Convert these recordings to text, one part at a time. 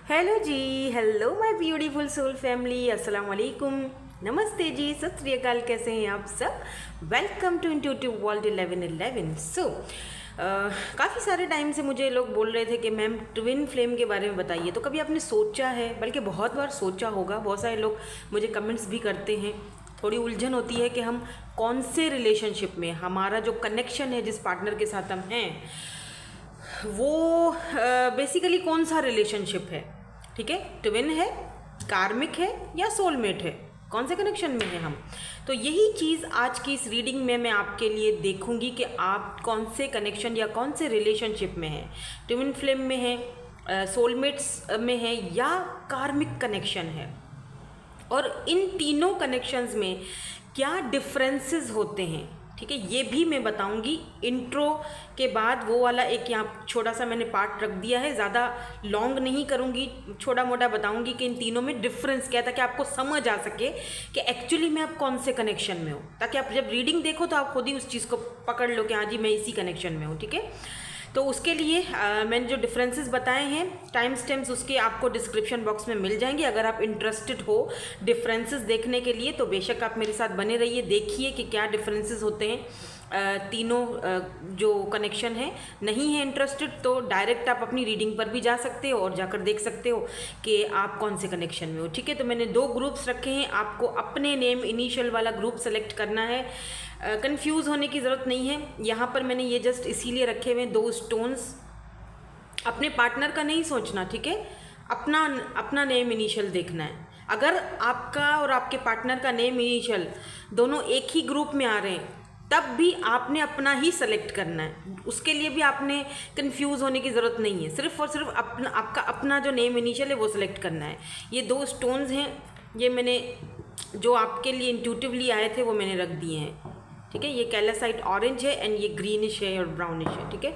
Hello ji. Hello my beautiful soul family. अस्सलाम वालेकुम, नमस्ते जी, सत श्री अकाल। कैसे हैं आप सब? Welcome to intuitive world 1111। So काफ़ी सारे टाइम से मुझे लोग बोल रहे थे कि मैम ट्विन फ्लेम के बारे में बताइए। तो कभी आपने सोचा है, बल्कि बहुत बार सोचा होगा, बहुत सारे लोग मुझे कमेंट्स भी करते हैं। थोड़ी उलझन होती है कि हम कौन से रिलेशनशिप में, हमारा जो कनेक्शन है जिस पार्टनर के साथ हम हैं, वो बेसिकली कौन सा रिलेशनशिप है। ठीक है, ट्विन है, कार्मिक है या सोलमेट है, कौन से कनेक्शन में है हम। तो यही चीज़ आज की इस रीडिंग में मैं आपके लिए देखूंगी कि आप कौन से कनेक्शन या कौन से रिलेशनशिप में हैं। ट्विन फ्लेम में है, सोलमेट्स में है या कार्मिक कनेक्शन है, और इन तीनों कनेक्शंस में क्या डिफरेंसेस होते हैं। ठीक है, ये भी मैं बताऊंगी। इंट्रो के बाद वो वाला एक यहाँ छोटा सा मैंने पार्ट रख दिया है, ज़्यादा लॉन्ग नहीं करूँगी, छोटा मोटा बताऊंगी कि इन तीनों में डिफरेंस क्या है, ताकि आपको समझ आ सके कि एक्चुअली में आप कौन से कनेक्शन में हो, ताकि आप जब रीडिंग देखो तो आप खुद ही उस चीज़ को पकड़ लो कि हाँ जी मैं इसी कनेक्शन में हूँ। ठीक है, तो उसके लिए मैंने जो डिफरेंसेस बताए हैं, टाइम स्टैम्प्स उसके आपको डिस्क्रिप्शन बॉक्स में मिल जाएंगे। अगर आप इंटरेस्टेड हो डिफरेंसेस देखने के लिए तो बेशक आप मेरे साथ बने रहिए, देखिए कि क्या डिफरेंसेस होते हैं तीनों जो कनेक्शन है। नहीं है इंटरेस्टेड तो डायरेक्ट आप अपनी रीडिंग पर भी जा सकते हो और जाकर देख सकते हो कि आप कौन से कनेक्शन में हो। ठीक है, तो मैंने 2 ग्रुप्स रखे हैं, आपको अपने नेम इनिशियल वाला ग्रुप सेलेक्ट करना है। कंफ्यूज होने की ज़रूरत नहीं है। यहाँ पर मैंने ये जस्ट इसीलिए रखे हुए 2 स्टोन्स। अपने पार्टनर का नहीं सोचना, ठीक है, अपना अपना नेम इनिशियल देखना है। अगर आपका और आपके पार्टनर का नेम इनिशियल दोनों एक ही ग्रुप में आ रहे हैं तब भी आपने अपना ही सेलेक्ट करना है। उसके लिए भी आपने कंफ्यूज होने की ज़रूरत नहीं है, सिर्फ और सिर्फ आपका अपना जो नेम इनिशियल है वो सिलेक्ट करना है। ये 2 स्टोन्स हैं, ये मैंने जो आपके लिए इंट्यूटिवली आए थे वो मैंने रख दिए हैं। ठीक है, ये कैल्साइट ऑरेंज है एंड ये ग्रीनिश है और ब्राउनिश है। ठीक है,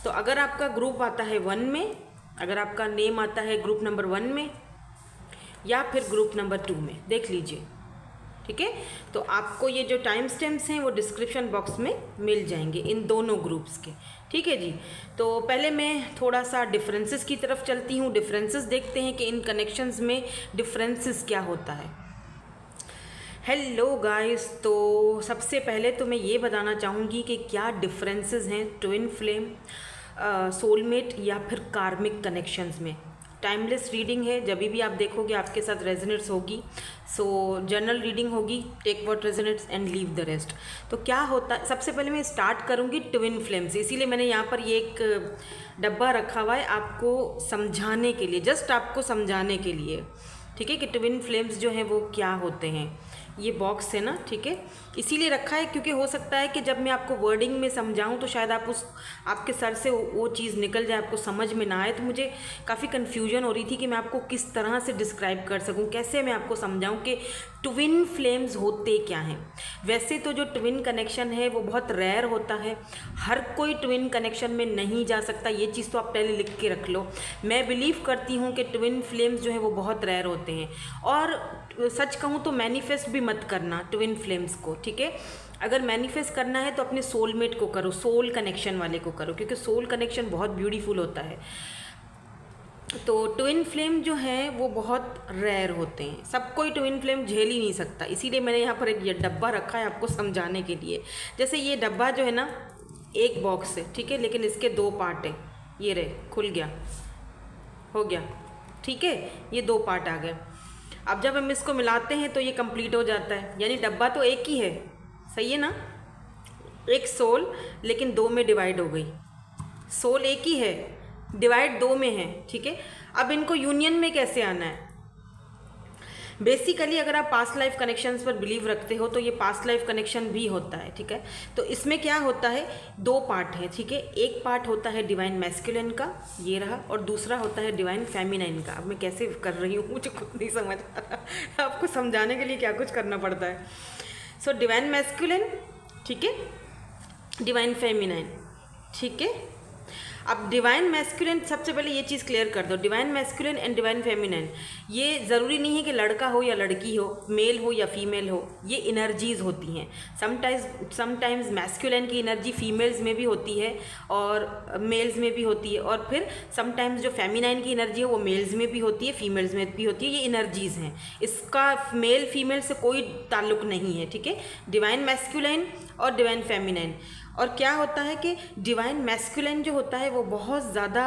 तो अगर आपका ग्रुप आता है 1 में, अगर आपका नेम आता है ग्रुप नंबर 1 में या फिर ग्रुप नंबर 2 में, देख लीजिए। ठीक है, तो आपको ये जो टाइम स्टैम्प्स हैं वो डिस्क्रिप्शन बॉक्स में मिल जाएंगे इन दोनों ग्रुप्स के। ठीक है जी, तो पहले मैं थोड़ा सा डिफरेंसेस की तरफ चलती हूँ। डिफरेंसेस देखते हैं कि इन कनेक्शंस में डिफरेंसेस क्या होता है। हेलो गाइस, तो सबसे पहले तो मैं ये बताना चाहूँगी कि क्या डिफरेंसेस हैं ट्विन फ्लेम, सोलमेट या फिर कार्मिक कनेक्शंस में। टाइमलेस रीडिंग है, जब भी आप देखोगे आपके साथ रेजोनेट्स होगी। सो जनरल रीडिंग होगी, take what resonates and leave the rest. तो क्या होता है, सबसे पहले मैं स्टार्ट करूँगी ट्विन फ्लेम से, इसीलिए मैंने यहाँ पर ये एक डब्बा रखा हुआ है आपको समझाने के लिए, जस्ट आपको समझाने के लिए। ठीक है, कि ट्विन फ्लेम्स जो हैं वो क्या होते हैं। ये बॉक्स है ना, ठीक है, इसीलिए रखा है क्योंकि हो सकता है कि जब मैं आपको वर्डिंग में समझाऊं तो शायद आपके सर से वो चीज़ निकल जाए, आपको समझ में ना आए। तो मुझे काफ़ी कन्फ्यूजन हो रही थी कि मैं आपको किस तरह से डिस्क्राइब कर सकूं, कैसे मैं आपको समझाऊं कि ट्विन फ्लेम्स होते क्या हैं। वैसे तो जो ट्विन कनेक्शन है वो बहुत रेयर होता है, हर कोई ट्विन कनेक्शन में नहीं जा सकता, ये चीज़ तो आप पहले लिख के रख लो। मैं बिलीव करती हूँ कि ट्विन फ्लेम्स जो है वो बहुत रेयर होते हैं, और सच कहूँ तो मैनिफेस्ट भी मत करना ट्विन फ्लेम्स को। ठीक है, अगर मैनिफेस्ट करना है तो अपने सोलमेट को करो, सोल कनेक्शन वाले को करो, क्योंकि सोल कनेक्शन बहुत ब्यूटीफुल होता है। तो ट्विन फ्लेम जो है वो बहुत रेयर होते हैं, सब कोई ट्विन फ्लेम झेल ही नहीं सकता, इसीलिए मैंने यहाँ पर एक ये डब्बा रखा है आपको समझाने के लिए। जैसे ये डब्बा जो है ना, एक बॉक्स है, ठीक है, लेकिन इसके 2 पार्ट हैं। ये रहे, खुल गया, हो गया। ठीक है, ये 2 पार्ट आ गए। अब जब हम इसको मिलाते हैं तो ये कंप्लीट हो जाता है, यानी डब्बा तो एक ही है, सही है ना। एक सोल लेकिन 2 में डिवाइड हो गई, सोल एक ही है, डिवाइड 2 में है। ठीक है, अब इनको यूनियन में कैसे आना है। बेसिकली अगर आप पास्ट लाइफ कनेक्शंस पर बिलीव रखते हो तो ये पास्ट लाइफ कनेक्शन भी होता है। ठीक है, तो इसमें क्या होता है, 2 पार्ट हैं। ठीक है, एक पार्ट होता है डिवाइन मैस्कुलिन का, ये रहा, और दूसरा होता है डिवाइन फेमिनाइन का। अब मैं कैसे कर रही हूँ मुझे खुद नहीं समझ आ रहा, आपको समझाने के लिए क्या कुछ करना पड़ता है। सो डिवाइन मैस्कुलिन, ठीक है, डिवाइन फेमिनाइन, ठीक है। अब डिवाइन मैस्कुलिन, सबसे पहले ये चीज़ क्लियर कर दो, divine masculine and divine feminine, ये ज़रूरी नहीं है कि लड़का हो या लड़की हो, मेल हो या फीमेल हो, ये एनर्जीज़ होती हैं। समटाइम्स मैस्कुलिन की एनर्जी फीमेल्स में भी होती है और मेल्स में भी होती है, और फिर समटाइम्स जो फेमिनाइन की एनर्जी है वो मेल्स में भी होती है, फीमेल्स में भी होती है। ये एनर्जीज़ हैं, इसका मेल फीमेल से कोई ताल्लुक़ नहीं है, ठीक है। डिवाइन मैस्कुलिन और डिवाइन फेमिनाइन। और क्या होता है कि डिवाइन मैस्कुलिन जो होता है वो बहुत ज़्यादा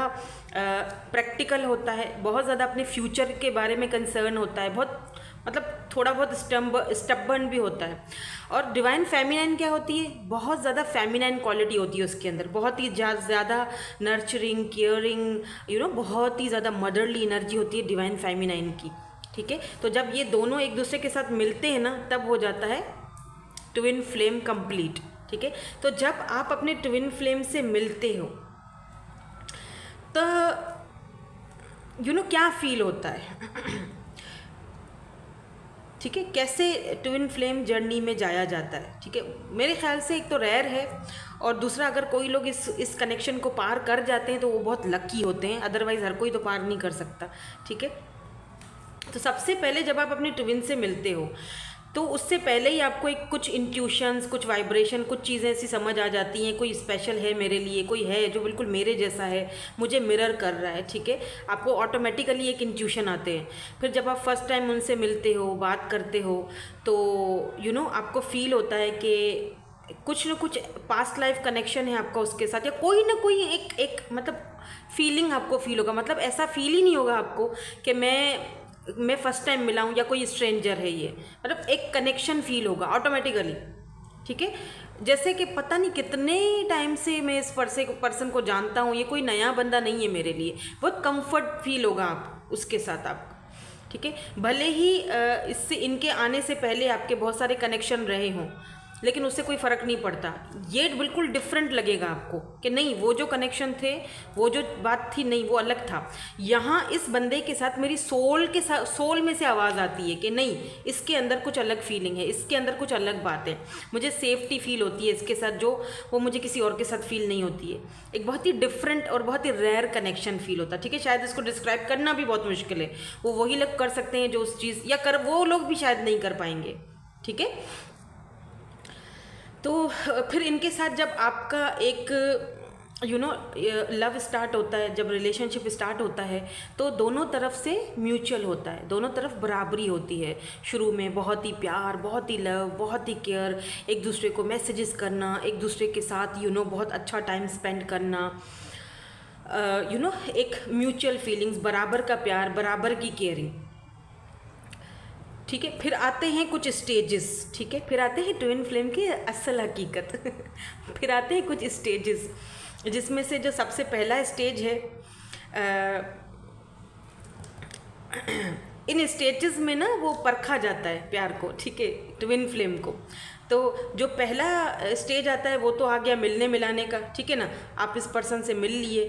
प्रैक्टिकल होता है, बहुत ज़्यादा अपने फ्यूचर के बारे में कंसर्न होता है, बहुत मतलब थोड़ा बहुत स्टबर्न भी होता है। और डिवाइन फेमिनाइन क्या होती है, बहुत ज़्यादा फेमिनाइन क्वालिटी होती है उसके अंदर, बहुत ही ज़्यादा नर्चरिंग, केयरिंग, बहुत ही ज़्यादा मदरली एनर्जी होती है डिवाइन फेमिनाइन की, ठीक है। तो जब ये दोनों एक दूसरे के साथ मिलते हैं ना, तब हो जाता है ट्विन फ्लेम कंप्लीट, ठीक है। तो जब आप अपने ट्विन फ्लेम से मिलते हो तो क्या फील होता है, ठीक है, कैसे ट्विन फ्लेम जर्नी में जाया जाता है, ठीक है। मेरे ख्याल से एक तो रेयर है, और दूसरा अगर कोई लोग इस कनेक्शन को पार कर जाते हैं तो वो बहुत लकी होते हैं, अदरवाइज़ हर कोई तो पार नहीं कर सकता, ठीक है। तो सबसे पहले जब आप अपने ट्विन से मिलते हो तो उससे पहले ही आपको एक कुछ इंट्यूशंस, कुछ वाइब्रेशन, कुछ चीज़ें ऐसी समझ आ जाती हैं, कोई स्पेशल है मेरे लिए, कोई है जो बिल्कुल मेरे जैसा है, मुझे मिरर कर रहा है, ठीक है। आपको ऑटोमेटिकली एक इंट्यूशन आते हैं। फिर जब आप फर्स्ट टाइम उनसे मिलते हो, बात करते हो, तो आपको फील होता है कि कुछ ना कुछ पास्ट लाइफ कनेक्शन है आपका उसके साथ, या कोई ना कोई एक मतलब फीलिंग आपको फील होगा। मतलब ऐसा फील ही नहीं होगा आपको कि मैं फर्स्ट टाइम मिला हूँ या कोई स्ट्रेंजर है, ये मतलब एक कनेक्शन फील होगा ऑटोमेटिकली, ठीक है। जैसे कि पता नहीं कितने टाइम से मैं इस पर्सन को जानता हूँ, ये कोई नया बंदा नहीं है मेरे लिए, बहुत कंफर्ट फील होगा आप उसके साथ आपको, ठीक है। भले ही इससे इनके आने से पहले आपके बहुत सारे कनेक्शन रहे हों, लेकिन उससे कोई फ़र्क नहीं पड़ता। ये बिल्कुल डिफरेंट लगेगा आपको कि नहीं, वो जो कनेक्शन थे, वो जो बात थी, नहीं वो अलग था। यहाँ इस बंदे के साथ मेरी सोल में से आवाज़ आती है कि नहीं, इसके अंदर कुछ अलग फीलिंग है, इसके अंदर कुछ अलग बात है, मुझे सेफ्टी फील होती है इसके साथ, जो वो मुझे किसी और के साथ फील नहीं होती है। एक बहुत ही डिफरेंट और बहुत ही रेयर कनेक्शन फील होता है, ठीक है। शायद इसको डिस्क्राइब करना भी बहुत मुश्किल है, वो वही लोग कर सकते हैं जो उस चीज़, या वो लोग भी शायद नहीं कर पाएंगे, ठीक है। तो फिर इनके साथ जब आपका एक लव स्टार्ट होता है, जब रिलेशनशिप स्टार्ट होता है, तो दोनों तरफ से म्यूचुअल होता है, दोनों तरफ बराबरी होती है। शुरू में बहुत ही प्यार, बहुत ही लव, बहुत ही केयर, एक दूसरे को मैसेजेस करना, एक दूसरे के साथ बहुत अच्छा टाइम स्पेंड करना, एक म्यूचुअल फीलिंग्स, बराबर का प्यार, बराबर की केयरिंग, ठीक है। फिर आते हैं कुछ स्टेजेस, ठीक है, फिर आते हैं ट्विन फ्लेम की असल हकीकत फिर आते हैं कुछ स्टेजेस, जिसमें से जो सबसे पहला स्टेज है, इन स्टेजेस में ना वो परखा जाता है प्यार को, ठीक है, ट्विन फ्लेम को। तो जो पहला स्टेज आता है वो तो आ गया मिलने मिलाने का, ठीक है ना। आप इस पर्सन से मिल लिए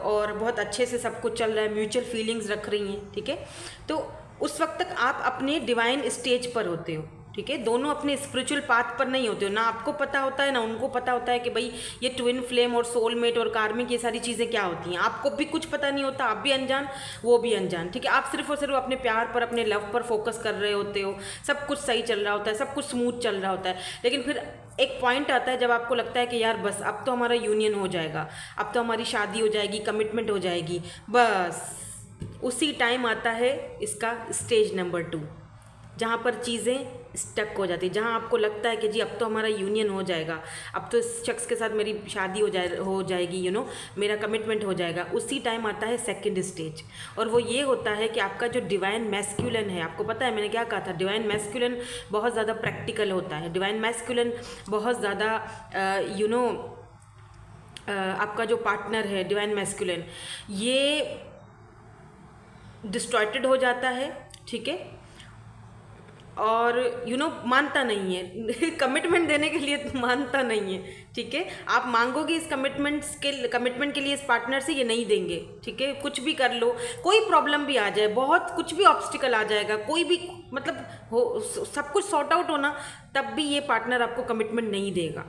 और बहुत अच्छे से सब कुछ चल रहा है, म्यूचुअल फीलिंग्स रख रही हैं, ठीक है। तो उस वक्त तक आप अपने डिवाइन स्टेज पर होते हो, ठीक है। दोनों अपने स्पिरिचुअल पाथ पर नहीं होते हो, ना आपको पता होता है ना उनको पता होता है कि भाई ये ट्विन फ्लेम और सोलमेट और कार्मिक ये सारी चीज़ें क्या होती हैं। आपको भी कुछ पता नहीं होता, आप भी अनजान, वो भी अनजान, ठीक है। आप सिर्फ और सिर्फ अपने प्यार पर, अपने लव पर फोकस कर रहे होते हो, सब कुछ सही चल रहा होता है, सब कुछ स्मूथ चल रहा होता है। लेकिन फिर एक पॉइंट आता है जब आपको लगता है कि यार बस अब तो हमारा यूनियन हो जाएगा, अब तो हमारी शादी हो जाएगी, कमिटमेंट हो जाएगी, बस उसी टाइम आता है इसका स्टेज नंबर 2, जहाँ पर चीज़ें स्टक हो जाती है, जहाँ आपको लगता है कि जी अब तो हमारा यूनियन हो जाएगा, अब तो इस शख्स के साथ मेरी शादी हो जाएगी, मेरा कमिटमेंट हो जाएगा। उसी टाइम आता है सेकंड स्टेज, और वो ये होता है कि आपका जो डिवाइन मैस्कुलिन है, आपको पता है मैंने क्या कहा था, डिवाइन मैस्कुलिन बहुत ज़्यादा प्रैक्टिकल होता है, डिवाइन मैस्कुलिन बहुत ज़्यादा आपका जो पार्टनर है डिवाइन मैस्कुलिन, ये डिस्टॉर्टेड हो जाता है, ठीक है, और मानता नहीं है कमिटमेंट देने के लिए मानता नहीं है, ठीक है। आप मांगोगे इस कमिटमेंट के लिए इस पार्टनर से, ये नहीं देंगे, ठीक है। कुछ भी कर लो, कोई प्रॉब्लम भी आ जाए, बहुत कुछ भी ऑब्स्टिकल आ जाएगा, कोई भी मतलब हो, सब कुछ सॉर्ट आउट होना, तब भी ये पार्टनर आपको कमिटमेंट नहीं देगा,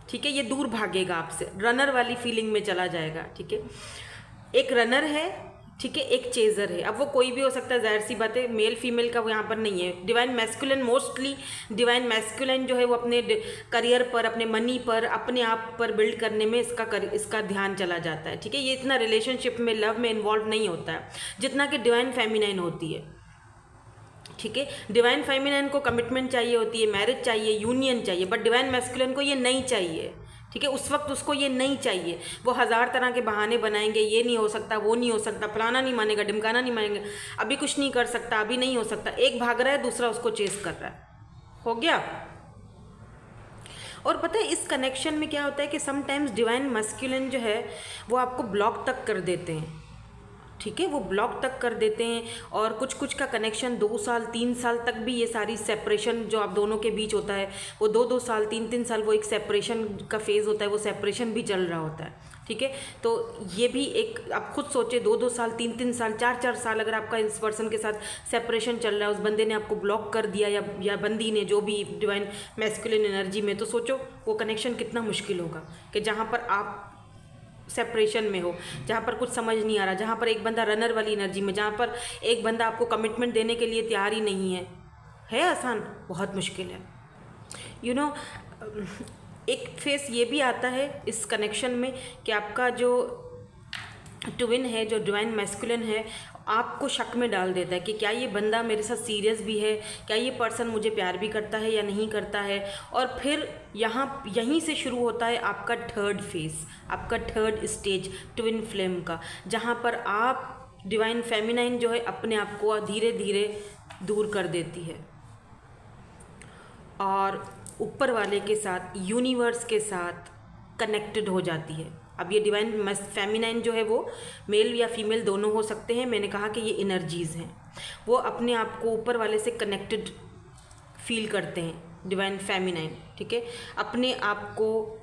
ठीक है, ये दूर भागेगा आपसे, रनर वाली फीलिंग में चला जाएगा। ठीक है, एक रनर है, ठीक है, एक चेजर है। अब वो कोई भी हो सकता है, जाहिर सी बात है, मेल फीमेल का वो यहाँ पर नहीं है। Divine masculine, mostly divine masculine जो है वो अपने करियर पर, अपने मनी पर, अपने आप पर बिल्ड करने में इसका ध्यान चला जाता है। ठीक है, ये इतना रिलेशनशिप में, लव में इन्वॉल्व नहीं होता है जितना कि डिवाइन फेमिनाइन होती है। ठीक है, डिवाइन फेमिनाइन को कमिटमेंट चाहिए होती है, मैरिज चाहिए, यूनियन चाहिए, बट डिवाइन मैस्कुलिन को ये नहीं चाहिए। ठीक है, उस वक्त उसको ये नहीं चाहिए। वो हज़ार तरह के बहाने बनाएंगे, ये नहीं हो सकता, वो नहीं हो सकता, फलाना नहीं मानेगा, ढिमकाना नहीं मानेगा, अभी कुछ नहीं कर सकता, अभी नहीं हो सकता। एक भाग रहा है, दूसरा उसको चेस कर रहा है। हो गया। और पता है इस कनेक्शन में क्या होता है कि समटाइम्स डिवाइन मैस्कुलिन जो है वो आपको ब्लॉक तक कर देते हैं। ठीक है, वो ब्लॉक तक कर देते हैं, और कुछ कुछ का कनेक्शन 2 साल 3 साल तक भी, ये सारी सेपरेशन जो आप दोनों के बीच होता है वो 2-2 साल 3-3 साल वो एक सेपरेशन का फेज़ होता है, वो सेपरेशन भी चल रहा होता है। ठीक है, तो ये भी एक, आप खुद सोचे 2-2 साल 3-3 साल 4-4 साल अगर आपका इस पर्सन के साथ सेपरेशन चल रहा है, उस बंदे ने आपको ब्लॉक कर दिया या बंदी ने, जो भी डिवाइन मैस्कुलिन एनर्जी में, तो सोचो वो कनेक्शन कितना मुश्किल होगा कि जहाँ पर आप सेपरेशन में हो, जहाँ पर कुछ समझ नहीं आ रहा, जहाँ पर एक बंदा रनर वाली एनर्जी में, जहाँ पर एक बंदा आपको कमिटमेंट देने के लिए तैयार ही नहीं है आसान? बहुत मुश्किल है। यू नो, एक फेस ये भी आता है इस कनेक्शन में कि आपका जो ट्विन है, जो डिवाइन मैस्कुलिन है, आपको शक में डाल देता है कि क्या ये बंदा मेरे साथ सीरियस भी है, क्या ये पर्सन मुझे प्यार भी करता है या नहीं करता है। और फिर यहीं से शुरू होता है आपका थर्ड फेस, आपका थर्ड स्टेज ट्विन फ्लेम का, जहाँ पर आप डिवाइन फेमिनाइन जो है अपने आप को धीरे धीरे दूर कर देती है और ऊपर वाले के साथ, यूनिवर्स के साथ कनेक्टेड हो जाती है। अब ये डिवाइन फेमिनाइन जो है वो मेल या फीमेल दोनों हो सकते हैं। मैंने कहा कि ये एनर्जीज़ हैं, वो अपने आप को ऊपर वाले से कनेक्टेड फील करते हैं, डिवाइन फेमिनाइन। ठीक है, अपने आप को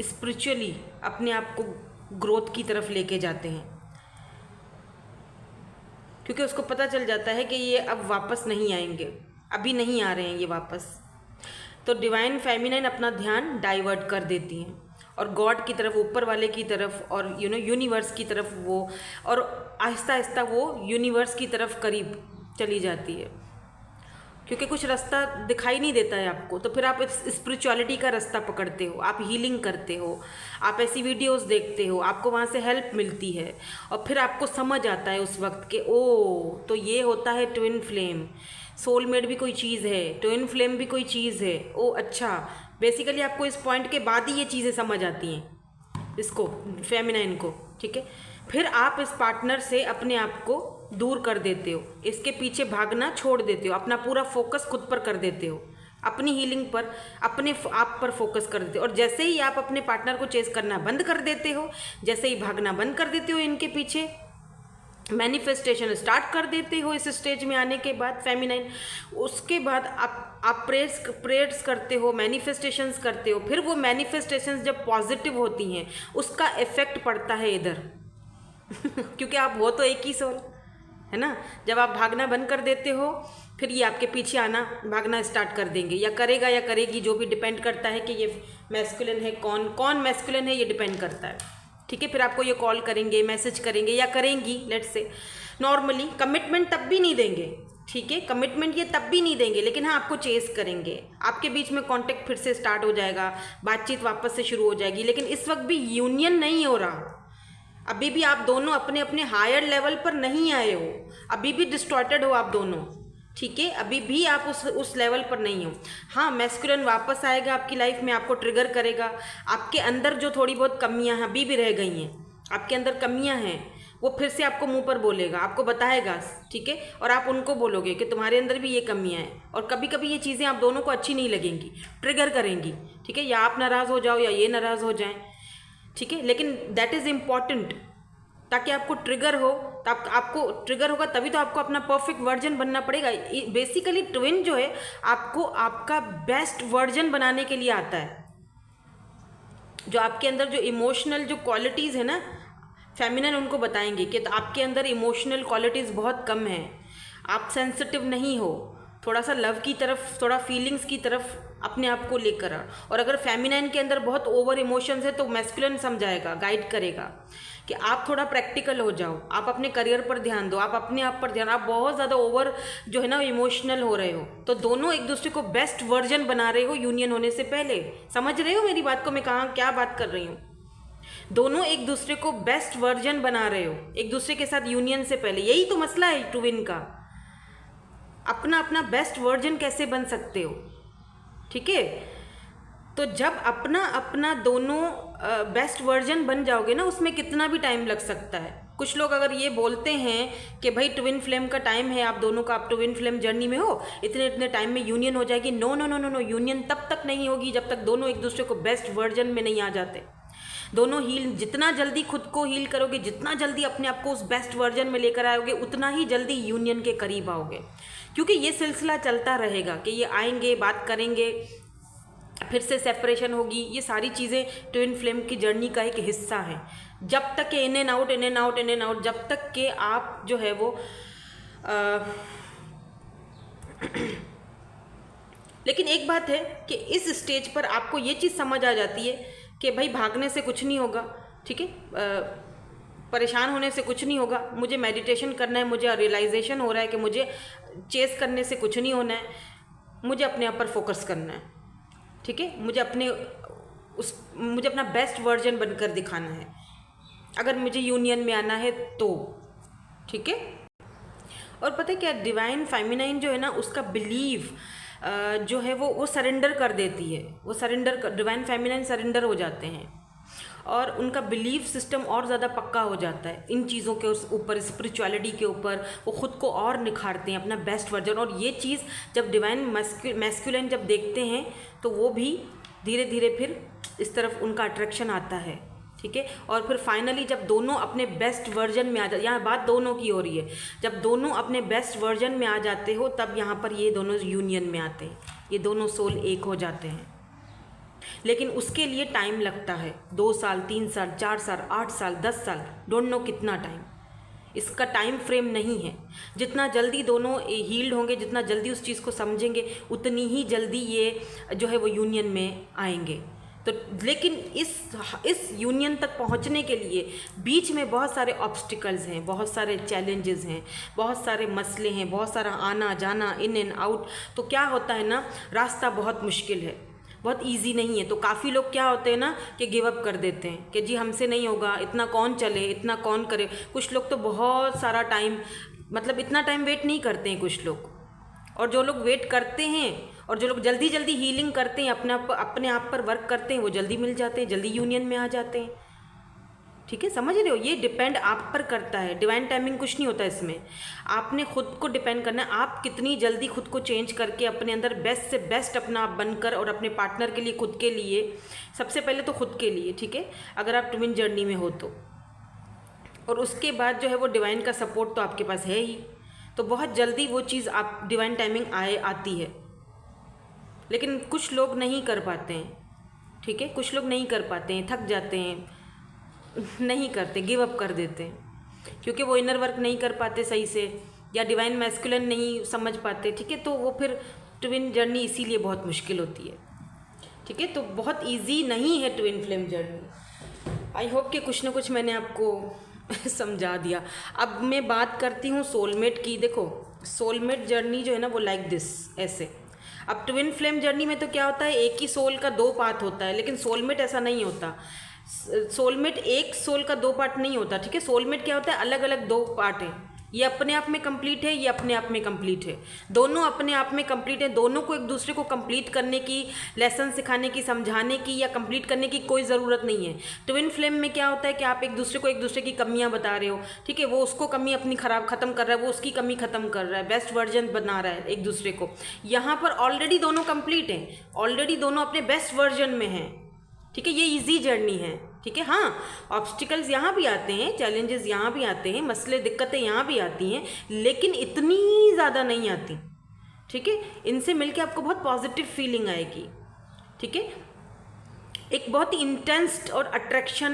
स्पिरिचुअली, अपने आप को ग्रोथ की तरफ लेके जाते हैं, क्योंकि उसको पता चल जाता है कि ये अब वापस नहीं आएंगे, अभी नहीं आ रहे हैं ये वापस। तो डिवाइन फेमिनाइन अपना ध्यान डाइवर्ट कर देती हैं और गॉड की तरफ, ऊपर वाले की तरफ, और यूनिवर्स की तरफ वो, और आहिस्ता आहिस्ता वो यूनिवर्स की तरफ करीब चली जाती है, क्योंकि कुछ रास्ता दिखाई नहीं देता है आपको। तो फिर आप स्पिरिचुअलिटी का रास्ता पकड़ते हो, आप हीलिंग करते हो, आप ऐसी वीडियोस देखते हो, आपको वहाँ से हेल्प मिलती है, और फिर आपको समझ आता है उस वक्त के, ओ तो ये होता है ट्विन फ्लेम, सोलमेट भी कोई चीज़ है, ट्विन फ्लेम भी कोई चीज़ है। ओ अच्छा, बेसिकली आपको इस पॉइंट के बाद ही ये चीज़ें समझ आती हैं, इसको फेमिनाइन को। ठीक है, फिर आप इस पार्टनर से अपने आप को दूर कर देते हो, इसके पीछे भागना छोड़ देते हो, अपना पूरा फोकस खुद पर कर देते हो, अपनी हीलिंग पर, अपने आप पर फोकस कर देते हो। और जैसे ही आप अपने पार्टनर को चेस करना बंद कर देते हो, जैसे ही भागना बंद कर देते हो इनके पीछे, मैनिफेस्टेशन स्टार्ट कर देते हो इस स्टेज में आने के बाद फेमिनाइन, उसके बाद आप प्रेयर्स करते हो, मैनिफेस्टेशंस करते हो। फिर वो मैनिफेस्टेशंस जब पॉजिटिव होती हैं उसका इफेक्ट पड़ता है इधर क्योंकि आप हो तो एक ही सोल है ना। जब आप भागना बंद कर देते हो, फिर ये आपके पीछे आना, भागना स्टार्ट कर देंगे, या करेगा या करेगी, जो भी डिपेंड करता है कि ये मैस्कुलिन है, कौन मैस्कुलिन है, ये डिपेंड करता है। ठीक है, फिर आपको ये कॉल करेंगे, मैसेज करेंगे या करेंगी, लेट्स से। नॉर्मली कमिटमेंट तब भी नहीं देंगे, ठीक है, कमिटमेंट ये तब भी नहीं देंगे, लेकिन हाँ आपको चेस करेंगे, आपके बीच में कांटेक्ट फिर से स्टार्ट हो जाएगा, बातचीत वापस से शुरू हो जाएगी। लेकिन इस वक्त भी यूनियन नहीं हो रहा, अभी भी आप दोनों अपने अपने हायर लेवल पर नहीं आए हो, अभी भी डिस्टॉर्टेड हो आप दोनों। ठीक है, अभी भी आप उस लेवल पर नहीं हो। हाँ, मैस्कुलिन वापस आएगा आपकी लाइफ में, आपको ट्रिगर करेगा, आपके अंदर जो थोड़ी बहुत कमियां हैं अभी भी रह गई हैं, आपके अंदर कमियां हैं, वो फिर से आपको मुंह पर बोलेगा, आपको बताएगा। ठीक है, और आप उनको बोलोगे कि तुम्हारे अंदर भी ये कमियां हैं, और कभी कभी ये चीज़ें आप दोनों को अच्छी नहीं लगेंगी, ट्रिगर करेंगी। ठीक है, या आप नाराज़ हो जाओ या ये नाराज़ हो जाएं। ठीक है, लेकिन दैट इज़ इम्पॉर्टेंट, ताकि आपको ट्रिगर हो, तो आपको ट्रिगर होगा तभी तो आपको अपना परफेक्ट वर्जन बनना पड़ेगा। बेसिकली ट्विन जो है आपको आपका बेस्ट वर्जन बनाने के लिए आता है। जो आपके अंदर जो इमोशनल जो क्वालिटीज़ है ना, फेमिनिन उनको बताएंगे कि तो आपके अंदर इमोशनल क्वालिटीज़ बहुत कम है, आप सेंसिटिव नहीं हो, थोड़ा सा लव की तरफ, थोड़ा फीलिंग्स की तरफ अपने आप को लेकर आ। और अगर फेमिनाइन के अंदर बहुत ओवर इमोशंस है तो मैस्कुलिन समझाएगा, गाइड करेगा कि आप थोड़ा प्रैक्टिकल हो जाओ, आप अपने करियर पर ध्यान दो, आप अपने आप पर ध्यान, आप बहुत ज़्यादा ओवर जो है ना इमोशनल हो रहे हो। तो दोनों एक दूसरे को बेस्ट वर्जन बना रहे हो यूनियन होने से पहले। समझ रहे हो मेरी बात को, मैं कहाँ क्या बात कर रही हूँ? दोनों एक दूसरे को बेस्ट वर्जन बना रहे हो एक दूसरे के साथ यूनियन से पहले। यही तो मसला है ट्विन का, अपना अपना बेस्ट वर्जन कैसे बन सकते हो। ठीक है, तो जब अपना अपना दोनों बेस्ट वर्जन बन जाओगे ना, उसमें कितना भी टाइम लग सकता है। कुछ लोग अगर ये बोलते हैं कि भाई ट्विन फ्लेम का टाइम है, आप दोनों का, आप ट्विन फ्लेम जर्नी में हो, इतने इतने टाइम में यूनियन हो जाएगी। No no no no no, union तब तक नहीं होगी जब तक दोनों एक दूसरे को बेस्ट वर्जन में नहीं आ जाते। दोनों हील, जितना जल्दी खुद को हील करोगे, जितना जल्दी अपने आप को उस बेस्ट वर्जन में लेकर आओगे, उतना ही जल्दी यूनियन के करीब आओगे। क्योंकि ये सिलसिला चलता रहेगा कि ये आएंगे, बात करेंगे, फिर से सेपरेशन होगी। ये सारी चीज़ें ट्विन फ्लेम की जर्नी का एक हिस्सा है। जब तक के in and out, in and out, in and out, जब तक के आप जो है वो लेकिन एक बात है कि इस स्टेज पर आपको ये चीज़ समझ आ जाती है कि भाई भागने से कुछ नहीं होगा। ठीक है, परेशान होने से कुछ नहीं होगा, मुझे मेडिटेशन करना है, मुझे रियलाइजेशन हो रहा है कि मुझे चेस करने से कुछ नहीं होना है, मुझे अपने आप पर फोकस करना है। ठीक है, मुझे अपना बेस्ट वर्जन बनकर दिखाना है अगर मुझे यूनियन में आना है तो। ठीक है, और पता है क्या, डिवाइन फेमिनाइन जो है ना, उसका बिलीव जो है वो सरेंडर कर देती है। वो डिवाइन फेमिनाइन सरेंडर हो जाते हैं और उनका बिलीफ सिस्टम और ज़्यादा पक्का हो जाता है इन चीज़ों के ऊपर, स्पिरिचुअलिटी के ऊपर। वो ख़ुद को और निखारते हैं, अपना बेस्ट वर्जन। और ये चीज़ जब डिवाइन मैस्कुलिन जब देखते हैं तो वो भी धीरे धीरे फिर इस तरफ उनका अट्रैक्शन आता है। ठीक है, और फिर फाइनली जब दोनों अपने बेस्ट वर्जन में आ जाते, यहाँ बात दोनों की हो रही है, जब दोनों अपने बेस्ट वर्जन में आ जाते हो तब यहाँ पर ये दोनों यूनियन में आते हैं, ये दोनों सोल एक हो जाते हैं। लेकिन उसके लिए टाइम लगता है, 2 साल, 3 साल, 4 साल, 8 साल, 10 साल, डोंट नो कितना टाइम। इसका टाइम फ्रेम नहीं है। जितना जल्दी दोनों हील्ड होंगे, जितना जल्दी उस चीज़ को समझेंगे, उतनी ही जल्दी ये जो है वो यूनियन में आएंगे। तो लेकिन इस यूनियन तक पहुंचने के लिए बीच में बहुत सारे ऑब्स्टिकल्स हैं, बहुत सारे चैलेंजेस हैं, बहुत सारे मसले हैं, बहुत सारा आना जाना, इन एंड आउट। तो क्या होता है ना, रास्ता बहुत मुश्किल है, बहुत इजी नहीं है। तो काफ़ी लोग क्या होते हैं ना कि गिव अप कर देते हैं कि जी हमसे नहीं होगा, इतना कौन चले, इतना कौन करे। कुछ लोग तो बहुत सारा टाइम, मतलब इतना टाइम वेट नहीं करते हैं कुछ लोग। और जो लोग वेट करते हैं और जो लोग जल्दी जल्दी हीलिंग करते हैं, अपने आप पर वर्क करते हैं, वो जल्दी मिल जाते हैं, जल्दी यूनियन में आ जाते हैं। ठीक है, समझ रहे हो, ये डिपेंड आप पर करता है। डिवाइन टाइमिंग कुछ नहीं होता इसमें, आपने खुद को डिपेंड करना है। आप कितनी जल्दी खुद को चेंज करके अपने अंदर बेस्ट से बेस्ट अपना आप बनकर, और अपने पार्टनर के लिए, खुद के लिए, सबसे पहले तो खुद के लिए। ठीक है, अगर आप ट्विन जर्नी में हो तो, और उसके बाद जो है वो डिवाइन का सपोर्ट तो आपके पास है ही, तो बहुत जल्दी वो चीज़ आप डिवाइन टाइमिंग आती है। लेकिन कुछ लोग नहीं कर पाते हैं। ठीक है, कुछ लोग नहीं कर पाते हैं, थक जाते हैं, नहीं करते, गिव अप कर देते हैं, क्योंकि वो इनर वर्क नहीं कर पाते सही से, या डिवाइन मैस्कुलिन नहीं समझ पाते। ठीक है, तो वो फिर ट्विन जर्नी इसीलिए बहुत मुश्किल होती है। ठीक है, तो बहुत इजी नहीं है twin flame journey. I hope कि कुछ ना कुछ मैंने आपको समझा दिया। अब मैं बात करती हूँ सोलमेट की। देखो, सोलमेट जर्नी जो है ना वो लाइक दिस, ऐसे। अब ट्विन फ्लेम जर्नी में तो क्या होता है, एक ही सोल का 2 पार्ट होता है, लेकिन सोलमेट ऐसा नहीं होता। सोलमेट एक सोल का 2 पार्ट नहीं होता। ठीक है, सोलमेट क्या होता है, अलग अलग 2 पार्ट हैं। ये अपने आप में कंप्लीट है, ये अपने आप में कंप्लीट है, दोनों अपने आप में कंप्लीट है। दोनों को एक दूसरे को कंप्लीट करने की, लेसन सिखाने की, समझाने की या कंप्लीट करने की कोई ज़रूरत नहीं है। ट्विन फ्लेम में क्या होता है कि आप एक दूसरे की कमियां बता रहे हो। ठीक है, वो उसको कमी अपनी ख़त्म कर रहा है, वो उसकी कमी ख़त्म कर रहा है, बेस्ट वर्जन बना रहा है एक दूसरे को। यहाँ पर ऑलरेडी दोनों कंप्लीट हैं, ऑलरेडी दोनों अपने बेस्ट वर्जन में हैं। ठीक है, ये ईजी जर्नी है। ठीक है, हाँ, ऑब्स्टिकल्स यहाँ भी आते हैं, चैलेंजेस यहाँ भी आते हैं, मसले दिक्कतें यहाँ भी आती हैं, लेकिन इतनी ज़्यादा नहीं आती। ठीक है, इनसे मिलके आपको बहुत पॉजिटिव फीलिंग आएगी। ठीक है, एक बहुत ही इंटेंस और अट्रैक्शन,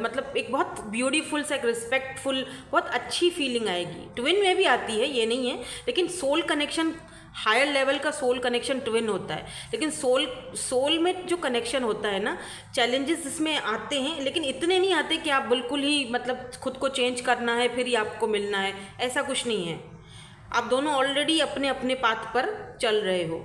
मतलब एक बहुत ब्यूटीफुल सा, एक रिस्पेक्टफुल, बहुत अच्छी फीलिंग आएगी। ट्विन में भी आती है, ये नहीं है, लेकिन सोल कनेक्शन, हायर लेवल का सोल कनेक्शन ट्विन होता है। लेकिन सोल में जो कनेक्शन होता है ना, चैलेंजेस इसमें आते हैं, लेकिन इतने नहीं आते कि आप बिल्कुल ही मतलब खुद को चेंज करना है फिर ही आपको मिलना है, ऐसा कुछ नहीं है। आप दोनों ऑलरेडी अपने अपने पाथ पर चल रहे हो।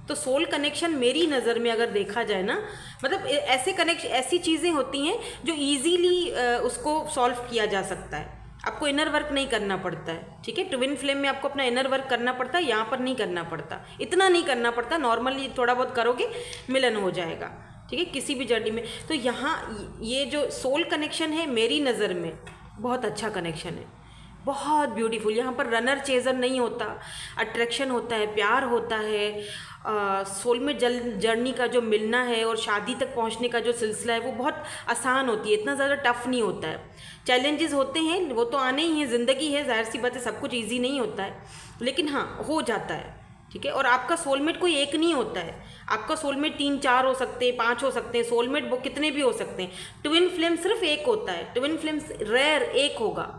तो सोल कनेक्शन मेरी नज़र में अगर देखा जाए ना, मतलब ऐसी चीज़ें होती हैं जो इजीली उसको सॉल्व किया जा सकता है। आपको इनर वर्क नहीं करना पड़ता है, ठीक है। ट्विन फ्लेम में आपको अपना इनर वर्क करना पड़ता है, यहाँ पर नहीं करना पड़ता, इतना नहीं करना पड़ता। नॉर्मली थोड़ा बहुत करोगे मिलन हो जाएगा, ठीक है, किसी भी जर्नी में। तो यहाँ ये जो सोल कनेक्शन है मेरी नज़र में बहुत अच्छा कनेक्शन है, बहुत ब्यूटीफुल। यहाँ पर रनर चेजर नहीं होता, अट्रैक्शन होता है, प्यार होता है। सोल में जर्नी का जो मिलना है और शादी तक पहुँचने का जो सिलसिला है वो बहुत आसान होती है, इतना ज़्यादा टफ नहीं होता है। चैलेंजेस होते हैं, वो तो आने ही हैं, ज़िंदगी है, जाहिर सी बात है, सब कुछ ईजी नहीं होता है, लेकिन हाँ हो जाता है, ठीक है। और आपका सोलमेट कोई एक नहीं होता है, आपका सोलमेट 3 4 हो सकते हैं, 5 हो सकते हैं, सोलमेट वो कितने भी हो सकते हैं। ट्विन फ्लेम सिर्फ एक होता है, ट्विन फ्लेम रेयर एक होगा,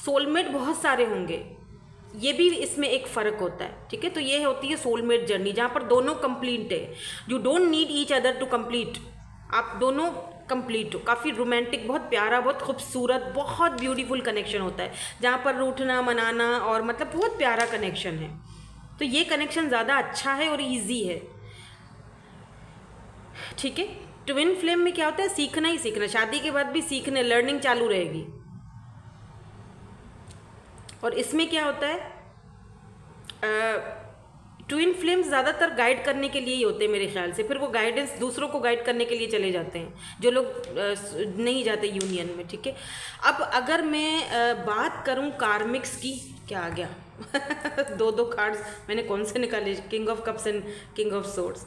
सोलमेट बहुत सारे होंगे, ये भी इसमें एक फ़र्क होता है, ठीक है। तो ये होती है सोलमेट जर्नी, जहाँ पर दोनों कंप्लीट है। You don't need each other to complete, आप दोनों कंप्लीट हो। काफ़ी रोमांटिक, बहुत प्यारा, बहुत खूबसूरत, बहुत ब्यूटीफुल कनेक्शन होता है, जहाँ पर रूठना मनाना और मतलब बहुत प्यारा कनेक्शन है। तो ये कनेक्शन ज़्यादा अच्छा है और ईजी है, ठीक है। ट्विन फ्लेम में क्या होता है, सीखना ही सीखना, शादी के बाद भी सीखने, लर्निंग चालू रहेगी। और इसमें क्या होता है, ट्विन फ्लेम्स ज़्यादातर गाइड करने के लिए ही होते हैं मेरे ख्याल से, फिर वो गाइडेंस दूसरों को गाइड करने के लिए चले जाते हैं, जो लोग नहीं जाते यूनियन में, ठीक है। अब अगर मैं बात करूं कार्मिक्स की, क्या आ गया दो कार्ड्स मैंने कौन से निकाले, king of cups and king of swords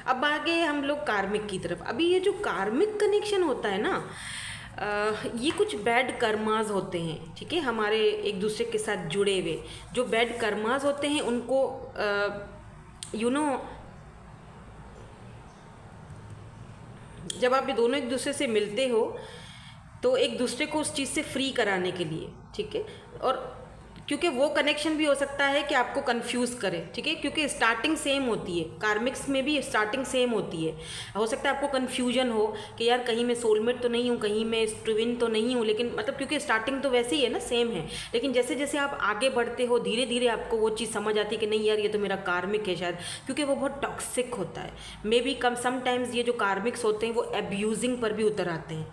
अब आगे हम लोग कार्मिक की तरफ। अभी ये जो कार्मिक कनेक्शन होता है ना, ये कुछ बैड कर्मास होते हैं, ठीक है, हमारे एक दूसरे के साथ जुड़े हुए जो बैड कर्मास होते हैं उनको जब आप ये दोनों एक दूसरे से मिलते हो तो एक दूसरे को उस चीज़ से फ्री कराने के लिए, ठीक है। और क्योंकि वो कनेक्शन भी हो सकता है कि आपको कंफ्यूज करे, ठीक है, क्योंकि स्टार्टिंग सेम होती है, कार्मिक्स में भी स्टार्टिंग सेम होती है। हो सकता है आपको कंफ्यूजन हो कि यार कहीं मैं सोलमेट तो नहीं हूँ, कहीं मैं ट्विन तो नहीं हूँ, लेकिन मतलब क्योंकि स्टार्टिंग तो वैसे ही है ना, सेम है। लेकिन जैसे जैसे आप आगे बढ़ते हो धीरे धीरे आपको वो चीज़ समझ आती है कि नहीं यार ये तो मेरा कार्मिक है शायद, क्योंकि वो बहुत टॉक्सिक होता है। मे बी समटाइम्स ये जो कार्मिक्स होते हैं वो एब्यूजिंग पर भी उतर आते हैं,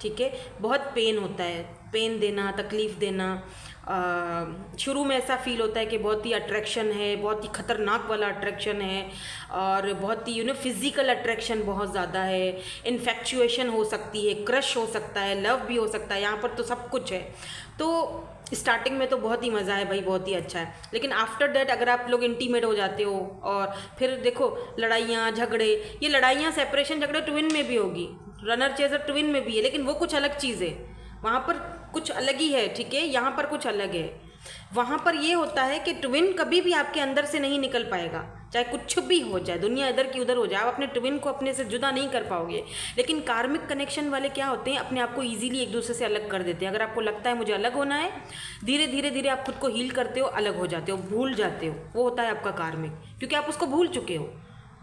ठीक है। बहुत पेन होता है, पेन देना, तकलीफ़ देना। शुरू में ऐसा फील होता है कि बहुत ही अट्रैक्शन है, बहुत ही ख़तरनाक वाला अट्रैक्शन है, और बहुत ही फिज़िकल अट्रैक्शन बहुत ज़्यादा है, इन्फेक्चुएशन हो सकती है, क्रश हो सकता है, लव भी हो सकता है, यहाँ पर तो सब कुछ है। तो स्टार्टिंग में तो बहुत ही मज़ा है भाई, बहुत ही अच्छा है, लेकिन आफ्टर दैट अगर आप लोग इंटीमेट हो जाते हो और फिर देखो लड़ाइयाँ झगड़े, ये लड़ाइयाँ सेपरेशन झगड़े ट्विन में भी होगी, रनर चेजर ट्विन में भी है, लेकिन वो कुछ अलग चीज़ है, वहाँ पर कुछ अलग ही है, ठीक है, यहाँ पर कुछ अलग है। वहाँ पर ये होता है कि ट्विन कभी भी आपके अंदर से नहीं निकल पाएगा, चाहे कुछ भी हो जाए, दुनिया इधर की उधर हो जाए, आप अपने ट्विन को अपने से जुदा नहीं कर पाओगे। लेकिन कार्मिक कनेक्शन वाले क्या होते हैं, अपने आप को ईजिली एक दूसरे से अलग कर देते हैं। अगर आपको लगता है मुझे अलग होना है, धीरे धीरे धीरे आप खुद को हील करते हो, अलग हो जाते हो, भूल जाते हो, वो होता है आपका कार्मिक, क्योंकि आप उसको भूल चुके हो।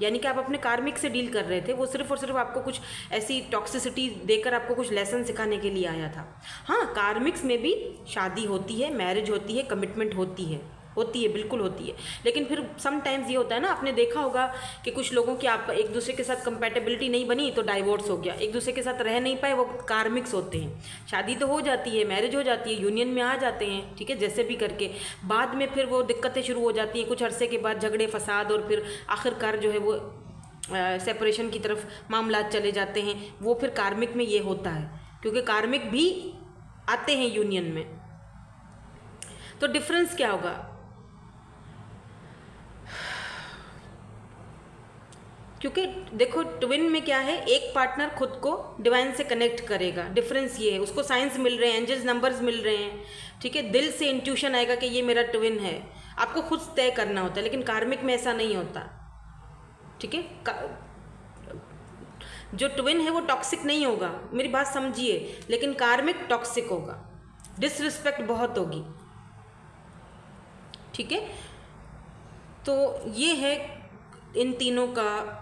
यानी कि आप अपने कार्मिक से डील कर रहे थे, वो सिर्फ और सिर्फ आपको कुछ ऐसी टॉक्सिसिटी देकर आपको कुछ लेसन सिखाने के लिए आया था। हाँ, कार्मिक्स में भी शादी होती है, मैरिज होती है, कमिटमेंट होती है, बिल्कुल होती है। लेकिन फिर समटाइम्स ये होता है ना, आपने देखा होगा कि कुछ लोगों की आप एक दूसरे के साथ कंपैटिबिलिटी नहीं बनी तो डाइवोर्स हो गया, एक दूसरे के साथ रह नहीं पाए, वो कार्मिक्स होते हैं। शादी तो हो जाती है, मैरिज हो जाती है, यूनियन में आ जाते हैं, ठीक है, जैसे भी करके, बाद में फिर वो दिक्कतें शुरू हो जाती हैं, कुछ अरसे के बाद झगड़े फसाद, और फिर आखिरकार जो है वो सेपरेशन की तरफ मामला चले जाते हैं। वो फिर कार्मिक में ये होता है, क्योंकि कार्मिक भी आते हैं यूनियन में। तो डिफरेंस क्या होगा, क्योंकि देखो ट्विन में क्या है, एक पार्टनर खुद को डिवाइन से कनेक्ट करेगा, डिफरेंस ये है, उसको साइंस मिल रहे हैं, एंजल्स नंबर्स मिल रहे हैं, ठीक है, दिल से इंट्यूशन आएगा कि ये मेरा ट्विन है, आपको खुद तय करना होता है। लेकिन कार्मिक में ऐसा नहीं होता, ठीक है। जो ट्विन है वो टॉक्सिक नहीं होगा, मेरी बात समझिए, लेकिन कार्मिक टॉक्सिक होगा, डिसरिस्पेक्ट बहुत होगी, ठीक है। तो ये है इन तीनों का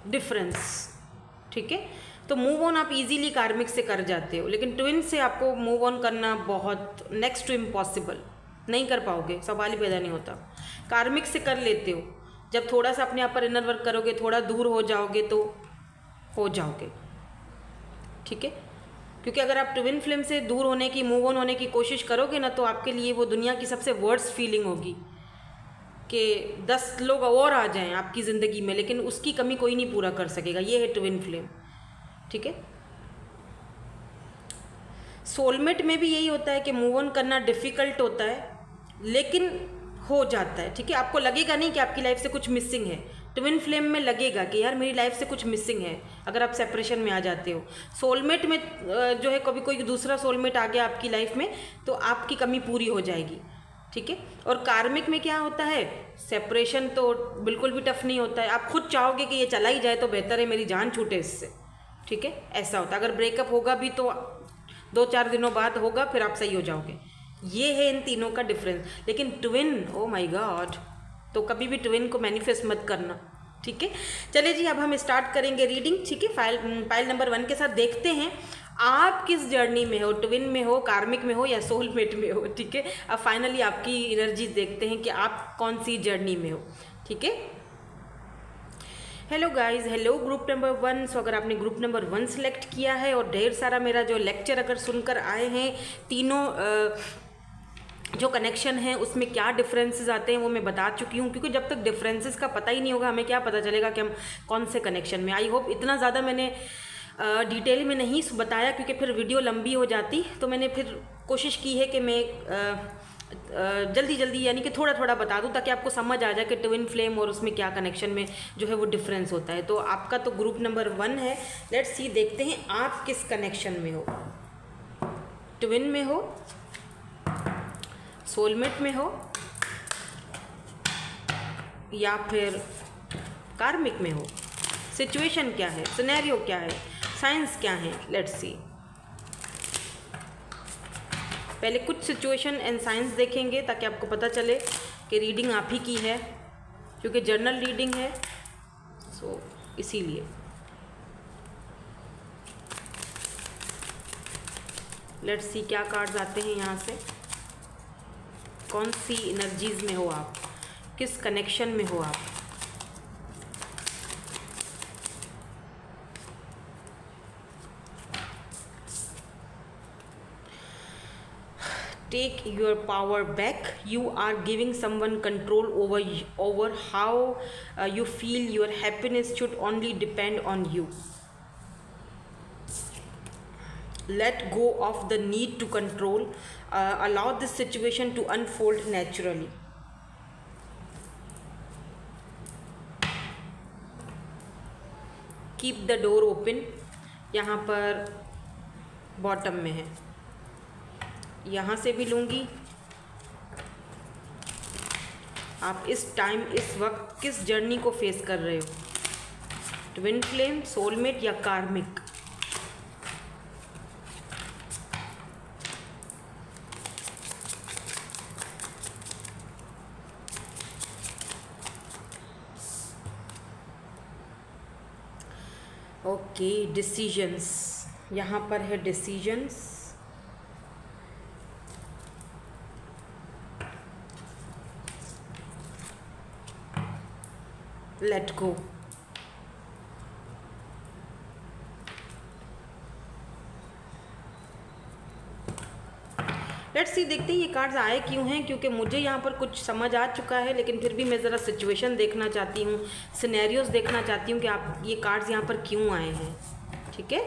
डिफरेंस, ठीक है। तो मूव ऑन आप इजीली कार्मिक से कर जाते हो, लेकिन ट्विन से आपको मूव ऑन करना बहुत नेक्स्ट टू इम्पॉसिबल, नहीं कर पाओगे, सवाल ही पैदा नहीं होता। कार्मिक से कर लेते हो, जब थोड़ा सा अपने आप पर इनर वर्क करोगे, थोड़ा दूर हो जाओगे तो हो जाओगे, ठीक है। क्योंकि अगर आप ट्विन फ्लेम से दूर होने की, मूव ऑन होने की कोशिश करोगे ना, तो आपके लिए वो दुनिया की सबसे वर्स्ट फीलिंग होगी कि 10 लोग और आ जाएं आपकी ज़िंदगी में, लेकिन उसकी कमी कोई नहीं पूरा कर सकेगा। ये है ट्विन फ्लेम, ठीक है। सोलमेट में भी यही होता है कि मूव ऑन करना डिफ़िकल्ट होता है, लेकिन हो जाता है, ठीक है। आपको लगेगा नहीं कि आपकी लाइफ से कुछ मिसिंग है, ट्विन फ्लेम में लगेगा कि यार मेरी लाइफ से कुछ मिसिंग है, अगर आप सेपरेशन में आ जाते हो। सोलमेट में जो है, कभी कोई दूसरा सोलमेट आ गया आपकी लाइफ में तो आपकी कमी पूरी हो जाएगी, ठीक है। और कार्मिक में क्या होता है, सेपरेशन तो बिल्कुल भी टफ नहीं होता है, आप खुद चाहोगे कि ये चला ही जाए तो बेहतर है, मेरी जान छूटे इससे, ठीक है, ऐसा होता है। अगर ब्रेकअप होगा भी तो 2-4 दिनों बाद होगा, फिर आप सही हो जाओगे। ये है इन तीनों का डिफरेंस। लेकिन ट्विन, ओ माय गॉड, तो कभी भी ट्विन को मैनिफेस्ट मत करना, ठीक है। चलिए जी, अब हम स्टार्ट करेंगे रीडिंग, ठीक है। फाइल नंबर 1 के साथ देखते हैं आप किस जर्नी में हो, ट्विन में हो, कार्मिक में हो या सोलमेट में हो, ठीक है। अब फाइनली आपकी एनर्जी देखते हैं कि आप कौन सी जर्नी में हो, ठीक है। Hello guys, hello group number 1। सो अगर आपने ग्रुप नंबर 1 सेलेक्ट किया है और ढेर सारा मेरा जो लेक्चर अगर सुनकर आए हैं, तीनों जो कनेक्शन है उसमें क्या डिफरेंसेस आते हैं वो मैं बता चुकी हूँ, क्योंकि जब तक डिफरेंसेस का पता ही नहीं होगा हमें क्या पता चलेगा कि हम कौन से कनेक्शन में। आई होप इतना ज़्यादा मैंने डिटेल में नहीं बताया, क्योंकि फिर वीडियो लंबी हो जाती, तो मैंने फिर कोशिश की है कि मैं जल्दी जल्दी यानी कि थोड़ा थोड़ा बता दूं, ताकि आपको समझ आ जाए कि ट्विन फ्लेम और उसमें क्या कनेक्शन में जो है वो डिफरेंस होता है। तो आपका तो ग्रुप नंबर 1 है। लेट्स सी, देखते हैं आप किस कनेक्शन में हो, ट्विन में हो, सोलमेट में हो या फिर कार्मिक में हो। सिचुएशन क्या है, सिनेरियो क्या है, साइंस क्या है, लेट्स सी। पहले कुछ सिचुएशन एंड साइंस देखेंगे ताकि आपको पता चले कि रीडिंग आप ही की है, क्योंकि जर्नल रीडिंग है, सो इसीलिए। लेट्स सी क्या कार्ड्स आते हैं यहाँ से, कौन सी एनर्जीज में हो आप, किस कनेक्शन में हो आप। Take your power back. You are giving someone control over how you feel. Your happiness should only depend on you. Let go of the need to control. Allow this situation to unfold naturally. Keep the door open. यहाँ पर bottom में है, यहाँ से भी लूँगी। आप इस टाइम, इस वक्त किस जर्नी को फेस कर रहे हो, ट्विन फ्लेम, सोलमेट या कार्मिक। ओके, डिसीजंस, यहाँ पर है decisions. Let go. Let's see, देखते हैं ये कार्ड्स आए क्यों हैं, क्योंकि मुझे यहाँ पर कुछ समझ आ चुका है, लेकिन फिर भी मैं ज़रा सिचुएशन देखना चाहती हूँ, सिनेरियोस देखना चाहती हूँ कि आप ये कार्ड्स यहाँ पर क्यों आए हैं, ठीक है।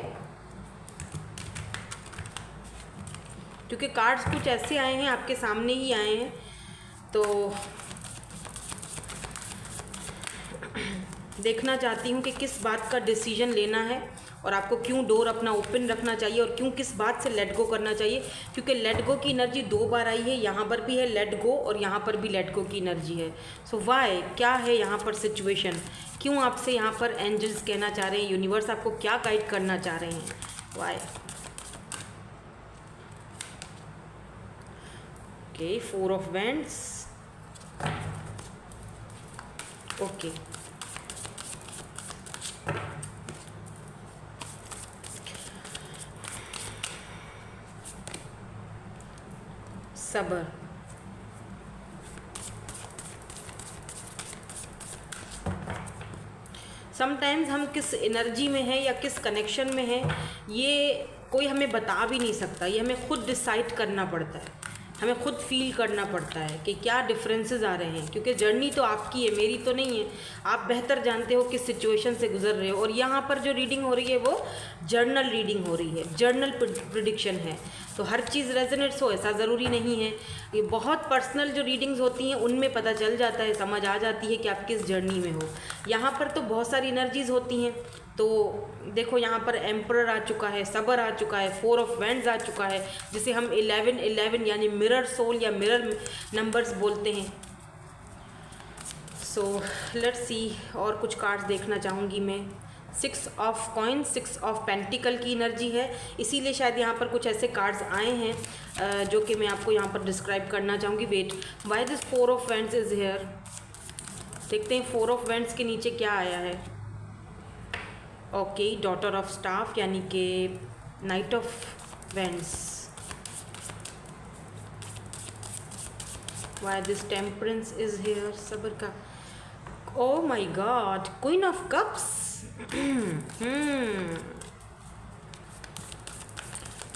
क्योंकि कार्ड्स कुछ ऐसे आए हैं, आपके सामने ही आए हैं, तो देखना चाहती हूँ कि किस बात का डिसीजन लेना है और आपको क्यों डोर अपना ओपन रखना चाहिए और क्यों किस बात से लेट गो करना चाहिए, क्योंकि लेट गो की एनर्जी 2 बार आई है, यहाँ पर भी है लेट गो और यहाँ पर भी लेट गो की एनर्जी है। सो वाई, क्या है यहाँ पर सिचुएशन, क्यों आपसे यहाँ पर एंजल्स कहना चाह रहे हैं, यूनिवर्स आपको क्या गाइड करना चाह रहे हैं, why. Okay, 4 of wands, okay. सबर, समटाइम्स हम किस एनर्जी में हैं या किस कनेक्शन में हैं ये कोई हमें बता भी नहीं सकता, ये हमें खुद डिसाइड करना पड़ता है, हमें खुद फील करना पड़ता है कि क्या डिफरेंसेस आ रहे हैं, क्योंकि जर्नी तो आपकी है, मेरी तो नहीं है। आप बेहतर जानते हो किस सिचुएशन से गुजर रहे हो। और यहाँ पर जो रीडिंग हो रही है वो जर्नल रीडिंग हो रही है, जर्नल प्रिडिक्शन है, तो हर चीज़ रेजोनेट्स हो ऐसा ज़रूरी नहीं है। ये बहुत पर्सनल जो रीडिंग्स होती हैं उनमें पता चल जाता है, समझ आ जाती है कि आप किस जर्नी में हो। यहाँ पर तो बहुत सारी एनर्जीज़ होती हैं, तो देखो यहाँ पर एम्परर आ चुका है, सबर आ चुका है, 4 ऑफ वैंड्स आ चुका है, जिसे हम 11 यानी मिरर सोल या मिरर नंबर्स बोलते हैं। सो लेट्स सी, और कुछ कार्ड्स देखना चाहूँगी मैं। 6 ऑफ कॉइन्स, 6 ऑफ पेंटिकल की एनर्जी है, इसीलिए शायद यहाँ पर कुछ ऐसे कार्ड्स आए हैं जो कि मैं आपको यहाँ पर डिस्क्राइब करना चाहूँगी। Wait, why this 4 of wands is here, देखते हैं 4 ऑफ वैंड्स के नीचे क्या आया है। ओके, डॉटर ऑफ स्टाफ यानी कि night of wands, why this temperance is here, सबर का, oh my God, queen of cups,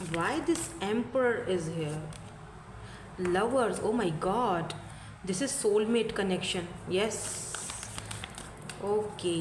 why this emperor is here, lovers, oh my god, this is soulmate connection, yes, okay।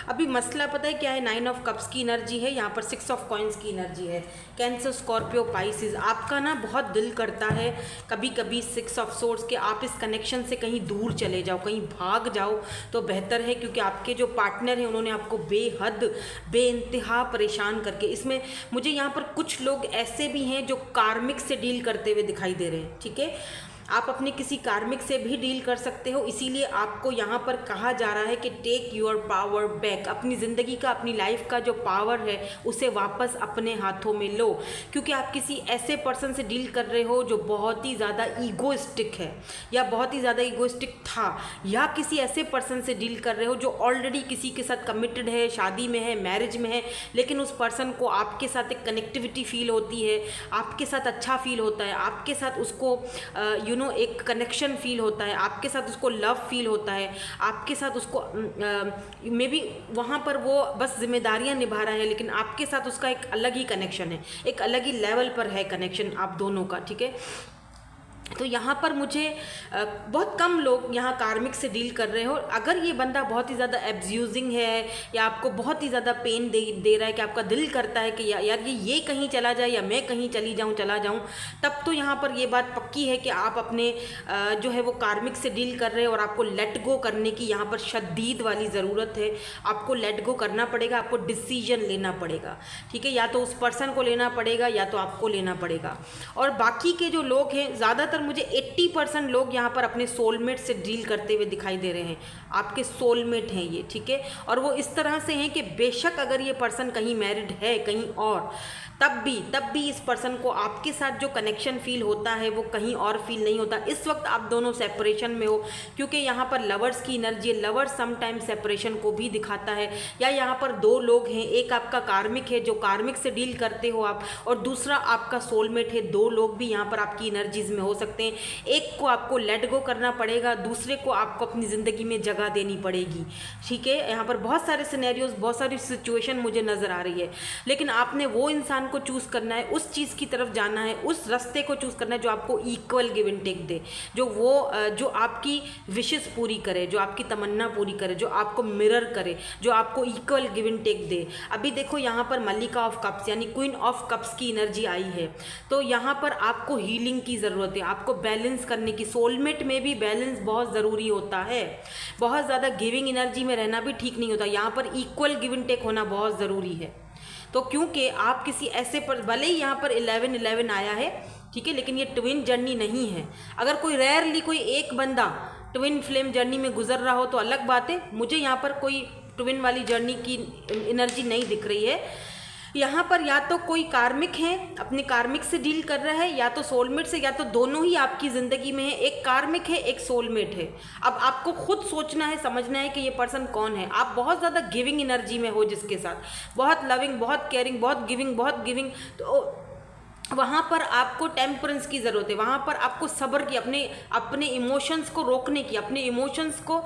अभी मसला पता है क्या है, 9 ऑफ कप्स की energy है, यहाँ पर 6 ऑफ कॉइन्स की एनर्जी है। कैंसर, स्कॉर्पियो, पाइसिस, आपका ना बहुत दिल करता है कभी कभी 6 ऑफ सोर्ड्स के आप इस कनेक्शन से कहीं दूर चले जाओ, कहीं भाग जाओ तो बेहतर है, क्योंकि आपके जो पार्टनर हैं उन्होंने आपको बेहद बेइंतहा परेशान करके, इसमें मुझे यहाँ पर कुछ लोग ऐसे भी हैं जो कार्मिक से डील करते हुए दिखाई दे रहे हैं, ठीक है। आप अपने किसी कार्मिक से भी डील कर सकते हो, इसीलिए आपको यहाँ पर कहा जा रहा है कि टेक योर पावर बैक, अपनी ज़िंदगी का, अपनी लाइफ का जो पावर है उसे वापस अपने हाथों में लो, क्योंकि आप किसी ऐसे पर्सन से डील कर रहे हो जो बहुत ही ज़्यादा ईगोइस्टिक है या बहुत ही ज़्यादा ईगोइस्टिक था, या किसी ऐसे पर्सन से डील कर रहे हो जो ऑलरेडी किसी के साथ कमिटेड है, शादी में है, मैरिज में है, लेकिन उस पर्सन को आपके साथ एक कनेक्टिविटी फील होती है, आपके साथ अच्छा फील होता है, आपके साथ उसको एक कनेक्शन फील होता है, आपके साथ उसको लव फील होता है, आपके साथ उसको मे बी वहाँ पर वो बस जिम्मेदारियाँ निभा रहा है, लेकिन आपके साथ उसका एक अलग ही कनेक्शन है, एक अलग ही लेवल पर है कनेक्शन आप दोनों का, ठीक है। तो यहाँ पर मुझे बहुत कम लोग यहाँ कार्मिक से डील कर रहे हो। अगर ये बंदा बहुत ही ज़्यादा एब्यूजिंग है या आपको बहुत ही ज़्यादा पेन दे रहा है कि आपका दिल करता है कि यार ये कहीं चला जाए या मैं कहीं चला जाऊँ, तब तो यहाँ पर ये बात पक्की है कि आप अपने जो है वो कार्मिक से डील कर रहे हो और आपको लेट गो करने की यहाँ पर शदीद वाली ज़रूरत है। आपको लेट गो करना पड़ेगा, आपको डिसीजन लेना पड़ेगा, ठीक है, या तो उस पर्सन को लेना पड़ेगा या तो आपको लेना पड़ेगा। और बाकी के जो लोग हैं, ज़्यादातर मुझे 80% लोग यहाँ पर अपने सोलमेट से डील करते हुए दिखाई दे रहे हैं। आपके सोलमेट हैं ये, ठीक है, और वो इस तरह से हैं कि बेशक अगर ये पर्सन कहीं मैरिड है कहीं और, तब भी इस पर्सन को आपके साथ जो कनेक्शन फील होता है वो कहीं और फील नहीं होता। इस वक्त आप दोनों सेपरेशन में हो, क्योंकि यहाँ पर लवर्स की एनर्जी है, लवर्स समटाइम सेपरेशन को भी दिखाता है। या यहाँ पर 2 लोग हैं, एक आपका कार्मिक है जो कार्मिक से डील करते हो आप, और दूसरा आपका सोलमेट है। 2 लोग भी यहाँ पर आपकी एनर्जीज में हो सकते हैं। एक को आपको लेट गो करना पड़ेगा, दूसरे को आपको अपनी ज़िंदगी में जगह देनी पड़ेगी, ठीक है। यहाँ पर बहुत सारे सिनेरियोज, बहुत सारी सिचुएशन मुझे नज़र आ रही है, लेकिन आपने वो इंसान को चूज़ करना है, उस चीज़ की तरफ जाना है, उस रास्ते को चूज़ करना है जो आपको इक्वल गिव एंड टेक दे, जो आपकी विशेस पूरी करे, जो आपकी तमन्ना पूरी करे, जो आपको मिरर करे, जो आपको इक्वल गिव एंड टेक दे। अभी देखो यहाँ पर मल्लिका ऑफ कप्स यानी क्वीन ऑफ कप्स की एनर्जी आई है, तो यहाँ पर आपको हीलिंग की ज़रूरत है, आपको बैलेंस करने की। सोलमेट में भी बैलेंस बहुत ज़रूरी होता है, बहुत ज़्यादा गिविंग एनर्जी में रहना भी ठीक नहीं होता, यहाँ पर इक्वल गिव एंड टेक होना बहुत ज़रूरी है। तो क्योंकि आप किसी ऐसे पर, भले ही यहाँ पर 11-11 आया है, ठीक है, लेकिन ये ट्विन जर्नी नहीं है। अगर कोई रेयरली कोई एक बंदा ट्विन फ्लेम जर्नी में गुजर रहा हो तो अलग बात है, मुझे यहाँ पर कोई ट्विन वाली जर्नी की एनर्जी नहीं दिख रही है। यहाँ पर या तो कोई कार्मिक है, अपने कार्मिक से डील कर रहा है, या तो सोलमेट से, या तो दोनों ही आपकी ज़िंदगी में है। एक कार्मिक है, एक सोलमेट है। अब आपको खुद सोचना है, समझना है कि ये पर्सन कौन है। आप बहुत ज़्यादा गिविंग एनर्जी में हो जिसके साथ, बहुत लविंग, बहुत केयरिंग, बहुत गिविंग, तो वहाँ पर आपको टेम्परेंस की ज़रूरत है, वहाँ पर आपको सब्र की, अपने इमोशंस को रोकने की, अपने इमोशंस को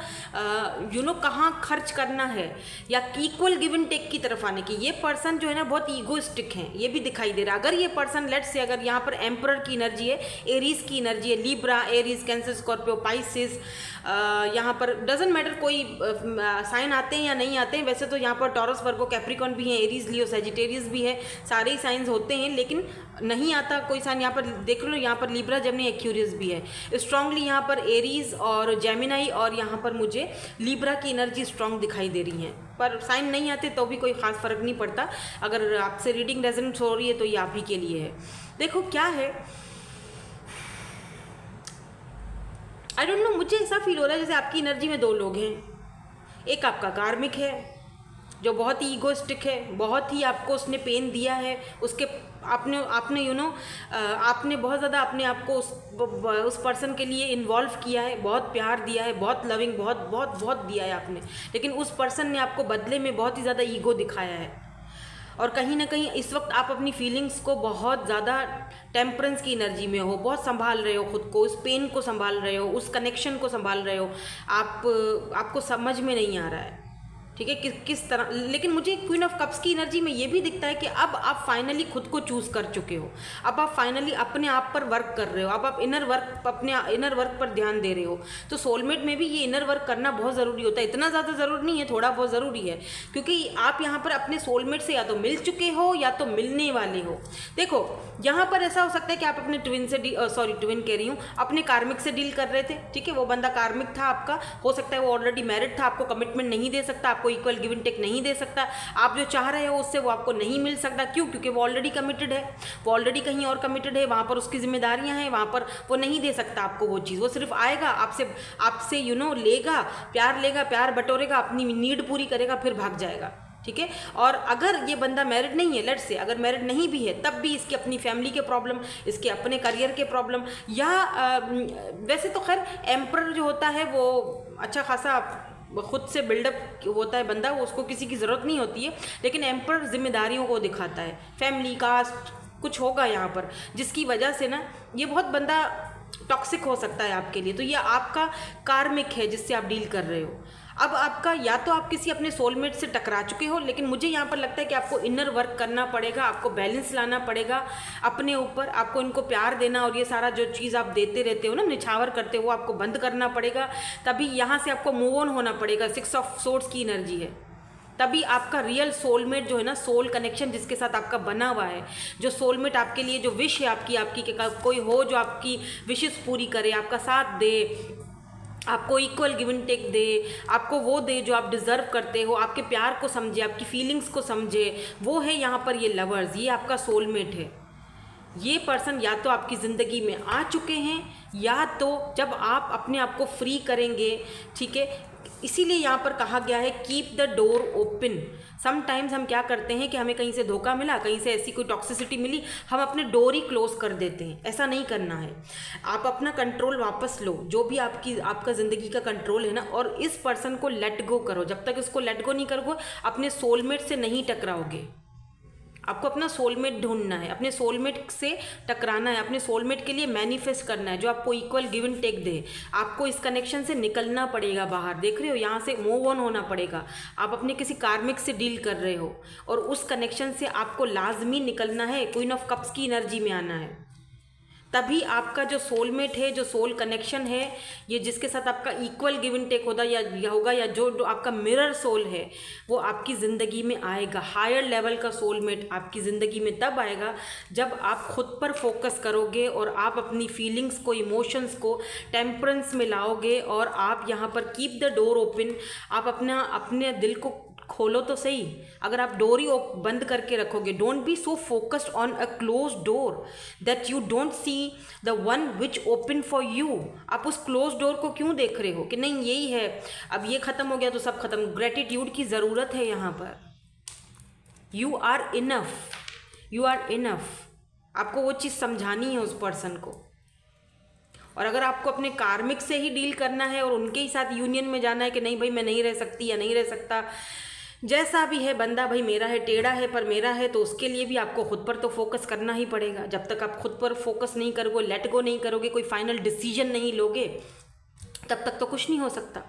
कहाँ खर्च करना है, या इक्वल गिव एंड टेक की तरफ आने की। ये पर्सन जो है ना बहुत ईगोइस्टिक है, ये भी दिखाई दे रहा है। अगर ये पर्सन लेट्स से, अगर यहाँ पर एम्परर की एनर्जी है, एरीज की एनर्जी है, Libra, Aries, cancer, Scorpio, Pisces, यहाँ पर डजेंट मैटर कोई साइन आते हैं या नहीं आते हैं। वैसे तो यहाँ पर टॉरस, वर्गो, कैप्रिकॉर्न भी है, एरीज, लियो, सैजिटेरियस भी है, सारे ही साइंस होते हैं, लेकिन नहीं आता कोई साइन। यहाँ पर देख लो, यहाँ पर लिब्रा, जेमिनी, एक्यूरियस भी है स्ट्रांगली, यहाँ पर एरीज और जेमिनाई, और यहाँ पर मुझे लिब्रा की एनर्जी स्ट्रांग दिखाई दे रही है। पर साइन नहीं आते तो भी कोई खास फर्क नहीं पड़ता। अगर आपसे रीडिंग रेजोनेट हो रही है तो ये आप ही के लिए है। देखो क्या है, आई डोंट नो, मुझे ऐसा फील हो रहा है जैसे आपकी एनर्जी में दो लोग हैं। एक आपका कार्मिक है जो बहुत ही ईगोइस्टिक है, बहुत ही आपको उसने पेन दिया है, उसके आपने आपने बहुत ज़्यादा अपने आप को उस पर्सन के लिए इन्वॉल्व किया है, बहुत प्यार दिया है, बहुत लविंग, बहुत दिया है आपने, लेकिन उस पर्सन ने आपको बदले में बहुत ही ज़्यादा ईगो दिखाया है। और कहीं ना कहीं इस वक्त आप अपनी फीलिंग्स को बहुत ज़्यादा टेम्परेंस की एनर्जी में हो, बहुत संभाल रहे हो खुद को, उस पेन को संभाल रहे हो, उस कनेक्शन को संभाल रहे हो। आपको समझ में नहीं आ रहा है, ठीक है, किस तरह। लेकिन मुझे क्वीन ऑफ कप्स की एनर्जी में ये भी दिखता है कि अब आप फाइनली खुद को चूज़ कर चुके हो, अब आप फाइनली अपने आप पर वर्क कर रहे हो, अब आप अपने इनर वर्क पर ध्यान दे रहे हो। तो सोलमेट में भी ये इनर वर्क करना बहुत ज़रूरी होता है। इतना ज़्यादा ज़रूरी नहीं है, थोड़ा बहुत ज़रूरी है, क्योंकि आप यहाँ पर अपने सोलमेट से या तो मिल चुके हो या तो मिलने वाले हो। देखो यहाँ पर ऐसा हो सकता है कि आप अपने ट्विन कह रही हूँ, अपने कार्मिक से डील कर रहे थे, ठीक है, वो बंदा कार्मिक था आपका, हो सकता है वो ऑलरेडी मैरिड था, आपको कमिटमेंट नहीं दे सकता, आपको इक्वल गिव एंड टेक नहीं दे सकता, आप जो चाह रहे हो उससे वो आपको नहीं मिल सकता। क्यों? क्योंकि वो ऑलरेडी कमिटेड है, वो ऑलरेडी कहीं और कमिटेड है, वहाँ पर उसकी जिम्मेदारियाँ हैं, वहाँ पर वो नहीं दे सकता आपको वो चीज़। वो सिर्फ आएगा आपसे लेगा, प्यार बटोरेगा, अपनी नीड पूरी करेगा, फिर भाग जाएगा, ठीक है। और अगर ये बंदा मैरिड नहीं है, लेट्स से अगर मैरिड नहीं भी है, तब भी इसकी अपनी फैमिली के प्रॉब्लम, इसके अपने करियर के प्रॉब्लम, या वैसे तो खैर एम्परर जो होता है वो अच्छा खासा खुद से बिल्डअप होता है बंदा, वो उसको किसी की ज़रूरत नहीं होती है, लेकिन एम्परर जिम्मेदारियों को दिखाता है, फैमिली, कास्ट, कुछ होगा यहाँ पर जिसकी वजह से ना ये बहुत बंदा टॉक्सिक हो सकता है आपके लिए। तो ये आपका कार्मिक है जिससे आप डील कर रहे हो। अब आपका या तो आप किसी अपने सोलमेट से टकरा चुके हो, लेकिन मुझे यहाँ पर लगता है कि आपको इनर वर्क करना पड़ेगा, आपको बैलेंस लाना पड़ेगा अपने ऊपर, आपको इनको प्यार देना और ये सारा जो चीज़ आप देते रहते हो ना, निछावर करते हो, आपको बंद करना पड़ेगा। तभी यहाँ से आपको मूव ऑन होना पड़ेगा। 6 ऑफ सोर्ड्स की एनर्जी है, तभी आपका रियल सोलमेट जो है ना, सोल कनेक्शन जिसके साथ आपका बना हुआ है, जो सोलमेट आपके लिए जो विश है आपकी कि कोई हो जो आपकी विशेस पूरी करे, आपका साथ दे, आपको इक्वल गिव एंड टेक दे, आपको वो दे जो आप डिज़र्व करते हो, आपके प्यार को समझे, आपकी फीलिंग्स को समझे, वो है यहाँ पर ये लवर्स, ये आपका सोलमेट है। ये पर्सन या तो आपकी ज़िंदगी में आ चुके हैं, या तो जब आप अपने आप को फ्री करेंगे, ठीक है। इसीलिए यहाँ पर कहा गया है keep the door open. Sometimes हम क्या करते हैं कि हमें कहीं से धोखा मिला, कहीं से ऐसी कोई टॉक्सिसिटी मिली, हम अपने डोर ही क्लोज कर देते हैं। ऐसा नहीं करना है, आप अपना कंट्रोल वापस लो, जो भी आपका ज़िंदगी का कंट्रोल है ना, और इस पर्सन को लेट गो करो। जब तक इसको लेट गो नहीं करोगे, अपने सोलमेट से नहीं टकराओगे, आपको अपना सोलमेट ढूंढना है, अपने सोलमेट से टकराना है, अपने सोलमेट के लिए मैनिफेस्ट करना है जो आपको इक्वल गिव एंड टेक दे। आपको इस कनेक्शन से निकलना पड़ेगा बाहर, देख रहे हो, यहाँ से मूव ऑन होना पड़ेगा। आप अपने किसी कार्मिक से डील कर रहे हो और उस कनेक्शन से आपको लाजमी निकलना है, क्वीन ऑफ कप्स की एनर्जी में आना है। तभी आपका जो सोलमेट है, जो सोल कनेक्शन है, ये जिसके साथ आपका इक्वल गिव एंड टेक होगा या जो आपका मिरर सोल है वो आपकी ज़िंदगी में आएगा। हायर लेवल का सोलमेट आपकी ज़िंदगी में तब आएगा जब आप खुद पर फोकस करोगे और आप अपनी फीलिंग्स को, इमोशंस को टेम्परेंस में लाओगे और आप यहाँ पर कीप द डोर ओपन। आप अपने दिल को खोलो तो सही। अगर आप डोर ही बंद करके रखोगे, don't be so focused on a close door that you don't see the one which open for you. आप उस क्लोज डोर को क्यों देख रहे हो कि नहीं यही है, अब ये ख़त्म हो गया तो सब खत्म। ग्रेटिट्यूड की ज़रूरत है यहाँ पर। You are enough, you are enough. आपको वो चीज़ समझानी है उस पर्सन को। और अगर आपको अपने कार्मिक से ही डील करना है और उनके ही साथ यूनियन में जाना है कि नहीं भाई मैं नहीं रह सकती या नहीं रह सकता, जैसा भी है बंदा भाई मेरा है, टेढ़ा है पर मेरा है, तो उसके लिए भी आपको खुद पर तो फोकस करना ही पड़ेगा। जब तक आप खुद पर फोकस नहीं करोगे, लेट गो नहीं करोगे, कोई फाइनल डिसीजन नहीं लोगे, तब तक तो कुछ नहीं हो सकता।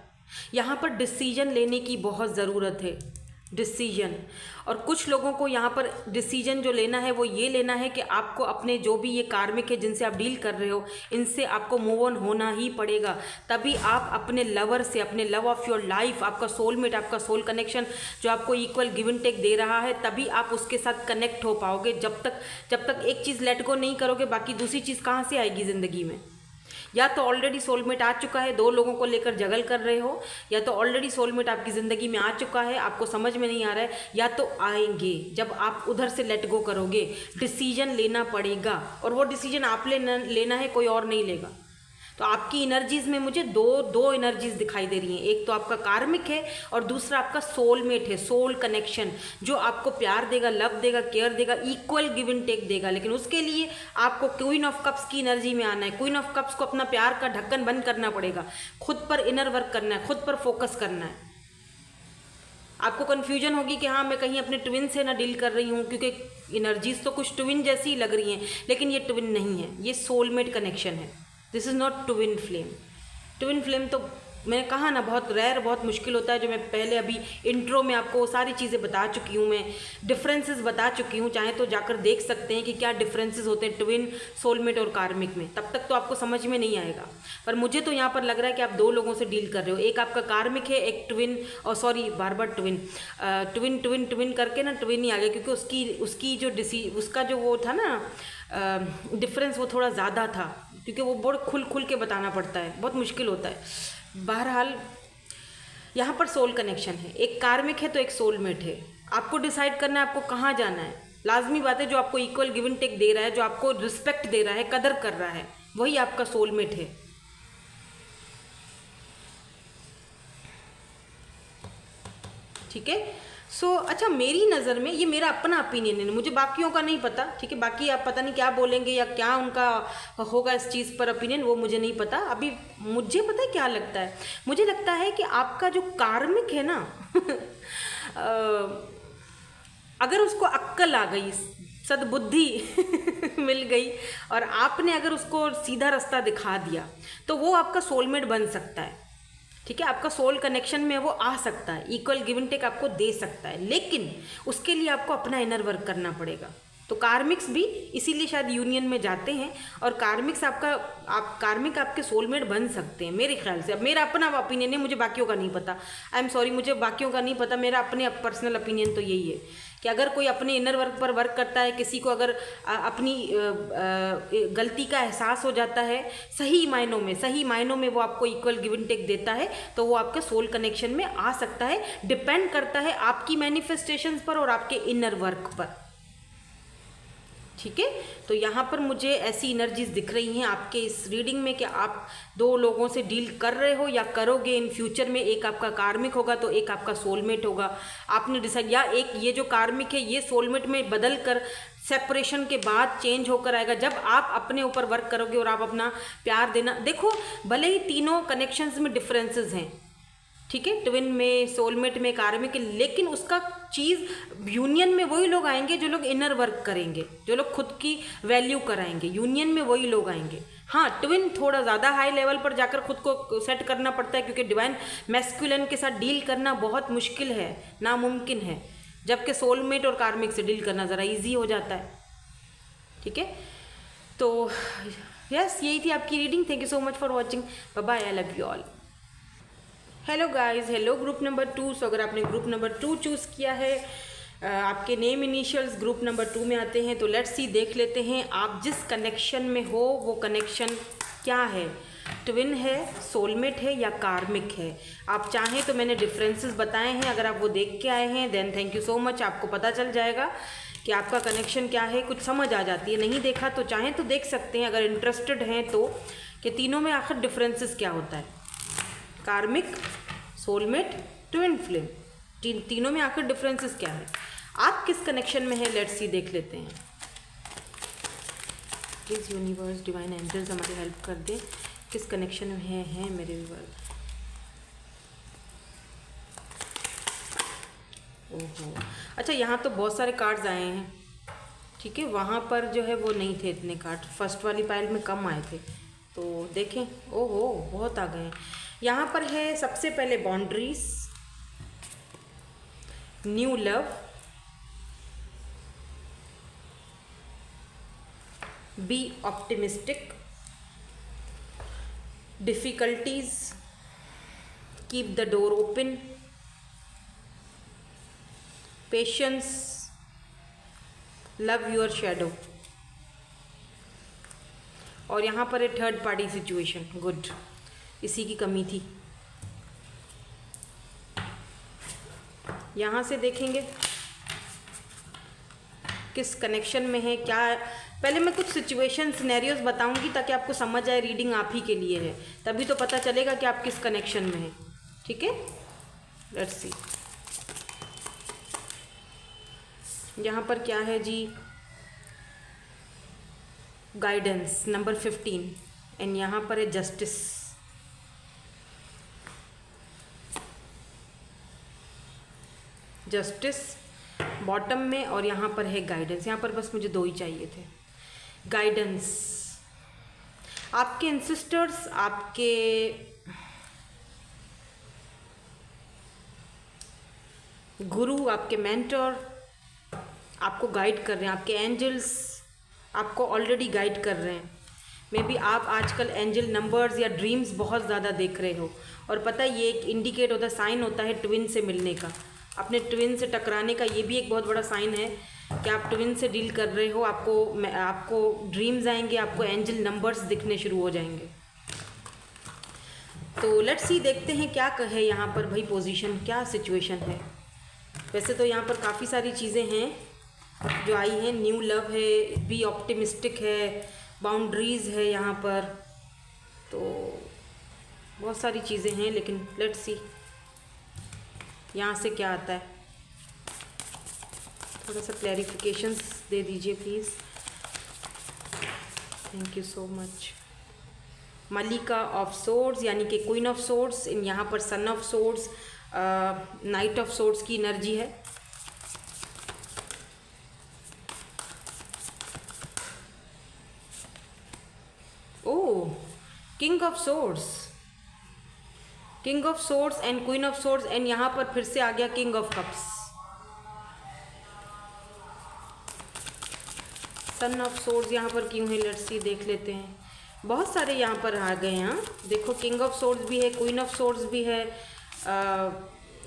यहाँ पर डिसीजन लेने की बहुत ज़रूरत है, डिसीजन। और कुछ लोगों को यहाँ पर डिसीजन जो लेना है वो ये लेना है कि आपको अपने जो भी ये कार्मिक है जिनसे आप डील कर रहे हो, इनसे आपको मूव ऑन होना ही पड़ेगा। तभी आप अपने लवर से, अपने लव ऑफ योर लाइफ, आपका सोलमेट, आपका सोल कनेक्शन जो आपको इक्वल गिव एंड टेक दे रहा है, तभी आप उसके साथ कनेक्ट हो पाओगे। जब तक एक चीज़ लेट गो नहीं करोगे, बाकी दूसरी चीज़ कहाँ से आएगी ज़िंदगी में। या तो ऑलरेडी सोलमेट आ चुका है, दो लोगों को लेकर जगल कर रहे हो, या तो ऑलरेडी सोलमेट आपकी ज़िंदगी में आ चुका है, आपको समझ में नहीं आ रहा है, या तो आएंगे जब आप उधर से लेट गो करोगे। डिसीजन लेना पड़ेगा और वो डिसीजन आप लेना है, कोई और नहीं लेगा। तो आपकी एनर्जीज़ में मुझे दो एनर्जीज़ दिखाई दे रही हैं। एक तो आपका कार्मिक है और दूसरा आपका सोलमेट है, सोल कनेक्शन, जो आपको प्यार देगा, लव देगा, केयर देगा, इक्वल गिव एंड टेक देगा। लेकिन उसके लिए आपको क्वीन ऑफ कप्स की एनर्जी में आना है। क्वीन ऑफ कप्स को अपना प्यार का ढक्कन बंद करना पड़ेगा, खुद पर इनर वर्क करना है, खुद पर फोकस करना है। आपको कन्फ्यूजन होगी कि हाँ मैं कहीं अपने ट्विन से ना डील कर रही हूँ, क्योंकि एनर्जीज तो कुछ ट्विन जैसी लग रही हैं, लेकिन ये ट्विन नहीं है, ये सोलमेट कनेक्शन है। This is not twin flame. Twin flame तो मैंने कहा ना बहुत रेयर, बहुत मुश्किल होता है, जो मैं पहले अभी इंट्रो में आपको वो सारी चीज़ें बता चुकी हूँ, मैं डिफरेंसेस बता चुकी हूँ। चाहे तो जाकर देख सकते हैं कि क्या डिफरेंसेस होते हैं ट्विन, सोलमेट और कार्मिक में, तब तक तो आपको समझ में नहीं आएगा। पर मुझे तो यहाँ पर लग रहा है कि आप दो लोगों से डील कर रहे हो, एक आपका कार्मिक है, एक ट्विन, और सॉरी बार बार ट्विन करके ना ट्विन ही आ गया, क्योंकि उसकी जो उसका जो वो था ना डिफरेंस, वो थोड़ा ज़्यादा था, क्योंकि वो बहुत खुल के बताना पड़ता है, बहुत मुश्किल होता है। बहरहाल यहाँ पर सोल कनेक्शन है, एक कार्मिक है तो एक सोलमेट है। आपको डिसाइड करना है आपको कहाँ जाना है। लाजमी बात है, जो आपको इक्वल गिव एंड टेक दे रहा है, जो आपको रिस्पेक्ट दे रहा है, कदर कर रहा है, वही आपका सोलमेट है। ठीक है। सो अच्छा, मेरी नज़र में ये मेरा अपना ओपिनियन है, मुझे बाकियों का नहीं पता। ठीक है, बाकी आप पता नहीं क्या बोलेंगे या क्या उनका होगा इस चीज़ पर ओपिनियन, वो मुझे नहीं पता। अभी मुझे पता है क्या लगता है, मुझे लगता है कि आपका जो कार्मिक है ना अगर उसको अक्ल आ गई, सद्बुद्धि मिल गई और आपने अगर उसको सीधा रास्ता दिखा दिया, तो वो आपका सोलमेट बन सकता है। ठीक है, आपका सोल कनेक्शन में वो आ सकता है, इक्वल गिव एंड टेक आपको दे सकता है, लेकिन उसके लिए आपको अपना इनर वर्क करना पड़ेगा। तो कार्मिक्स भी इसीलिए शायद यूनियन में जाते हैं, और कार्मिक्स कार्मिक आपके सोलमेट बन सकते हैं मेरे ख्याल से। अब मेरा अपना ओपिनियन है, मुझे बाकियों का नहीं पता, आई एम सॉरी, मुझे बाकियों का नहीं पता। मेरा अपने पर्सनल ओपिनियन तो यही है कि अगर कोई अपने इनर वर्क पर वर्क करता है, किसी को अगर अपनी गलती का एहसास हो जाता है, सही मायनों में वो आपको इक्वल गिव एंड टेक देता है, तो वो आपके सोल कनेक्शन में आ सकता है। डिपेंड करता है आपकी मैनिफेस्टेशंस पर और आपके इनर वर्क पर। ठीक है, तो यहाँ पर मुझे ऐसी एनर्जीज दिख रही हैं आपके इस रीडिंग में कि आप दो लोगों से डील कर रहे हो या करोगे इन फ्यूचर में। एक आपका कार्मिक होगा तो एक आपका सोलमेट होगा। आपने डिसाइड, या एक ये जो कार्मिक है ये सोलमेट में बदल कर सेपरेशन के बाद चेंज होकर आएगा, जब आप अपने ऊपर वर्क करोगे और आप अपना प्यार देना। देखो, भले ही तीनों कनेक्शंस में डिफरेंसेस हैं, ठीक है, ट्विन में, सोलमेट में, कार्मिक, लेकिन उसका चीज़ यूनियन में वही लोग आएंगे जो लोग इनर वर्क करेंगे, जो लोग खुद की वैल्यू कराएंगे, यूनियन में वही लोग आएंगे। हाँ, ट्विन थोड़ा ज़्यादा हाई लेवल पर जाकर खुद को सेट करना पड़ता है, क्योंकि डिवाइन मैस्कुलिन के साथ डील करना बहुत मुश्किल है, नामुमकिन है, जबकि सोलमेट और कार्मिक से डील करना ज़रा ईजी हो जाता है। ठीक है, तो यस, यही थी आपकी reading. Thank you so much for watching. Bye bye, I love you all. Hello guys, hello group number 2। So अगर आपने ग्रुप नंबर 2 चूज़ किया है, आपके नेम इनिशियल्स ग्रुप नंबर 2 में आते हैं, तो लेट्स सी, देख लेते हैं आप जिस कनेक्शन में हो वो कनेक्शन क्या है। ट्विन है, सोलमेट है या कार्मिक है। आप चाहें तो मैंने डिफरेंसेस बताए हैं, अगर आप वो देख के आए हैं then thank you so much, आपको पता चल जाएगा कि आपका कनेक्शन क्या है, कुछ समझ आ जाती है। नहीं देखा तो चाहें तो देख सकते हैं, अगर इंटरेस्टेड हैं तो, कि तीनों में आखिर डिफरेंसेस क्या होता है। कार्मिक, सोलमेट, ट्विन फ्लेम, तीनों में आखिर डिफरेंसेस क्या है, आप किस कनेक्शन में है, लेट्स सी, देख लेते हैं। प्लीज़ यूनिवर्स, डिवाइन एंजल्स हमारी हेल्प कर दे, किस कनेक्शन में है मेरे व्यूअर्स। ओहो, अच्छा, यहाँ तो बहुत सारे कार्ड्स आए हैं। ठीक है, वहाँ पर जो है वो नहीं थे इतने कार्ड, फर्स्ट वाली पाइल में कम आए थे, तो देखें। ओहो, बहुत आ गए हैं। यहाँ पर है सबसे पहले boundaries, new love, be optimistic, difficulties, keep the door open, patience, love your shadow, और यहाँ पर है थर्ड पार्टी सिचुएशन। गुड, इसी की कमी थी। यहाँ से देखेंगे किस कनेक्शन में है क्या। पहले मैं कुछ सिचुएशन सिनेरियोज बताऊंगी ताकि आपको समझ आए रीडिंग आप ही के लिए है, तभी तो पता चलेगा कि आप किस कनेक्शन में हैं। ठीक है, लेट्स सी यहाँ पर क्या है जी। गाइडेंस नंबर 15, एंड यहाँ पर है जस्टिस। जस्टिस बॉटम में, और यहाँ पर है गाइडेंस। यहाँ पर बस मुझे 2 ही चाहिए थे। गाइडेंस, आपके एंसेस्टर्स, आपके गुरु, आपके मेंटर आपको गाइड कर रहे हैं, आपके एंजल्स आपको ऑलरेडी गाइड कर रहे हैं। मे बी आप आजकल एंजल नंबर्स या ड्रीम्स बहुत ज़्यादा देख रहे हो, और पता है ये एक इंडिकेट होता है, साइन होता है ट्विन से मिलने का, अपने ट्विन से टकराने का। ये भी एक बहुत बड़ा साइन है कि आप ट्विन से डील कर रहे हो। आपको ड्रीम्स आएंगे, आपको एंजल नंबर्स दिखने शुरू हो जाएंगे। तो लेट्स सी, देखते हैं क्या कहे यहाँ पर भाई, पोजीशन क्या सिचुएशन है। वैसे तो यहाँ पर काफ़ी सारी चीज़ें हैं जो आई हैं। न्यू लव है, बी ऑप्टिमिस्टिक है, बाउंड्रीज़ है यहाँ पर, तो बहुत सारी चीज़ें हैं। लेकिन लेट्स सी यहाँ से क्या आता है, थोड़ा सा क्लैरिफिकेशंस दे दीजिए please. Thank you so much. मलिका ऑफ सोर्ड्स यानी कि क्वीन ऑफ सोर्ड्स, इन यहाँ पर son of swords, knight of swords की एनर्जी है। Oh, king of swords, king of swords and queen of swords, and यहाँ पर फिर से आ गया king of cups. Son of swords यहाँ पर क्यों है, लेट्स सी, देख लेते हैं। बहुत सारे यहाँ पर आ गए हैं। देखो, किंग ऑफ सोर्ड्स भी है, क्वीन ऑफ सोर्ड्स भी है,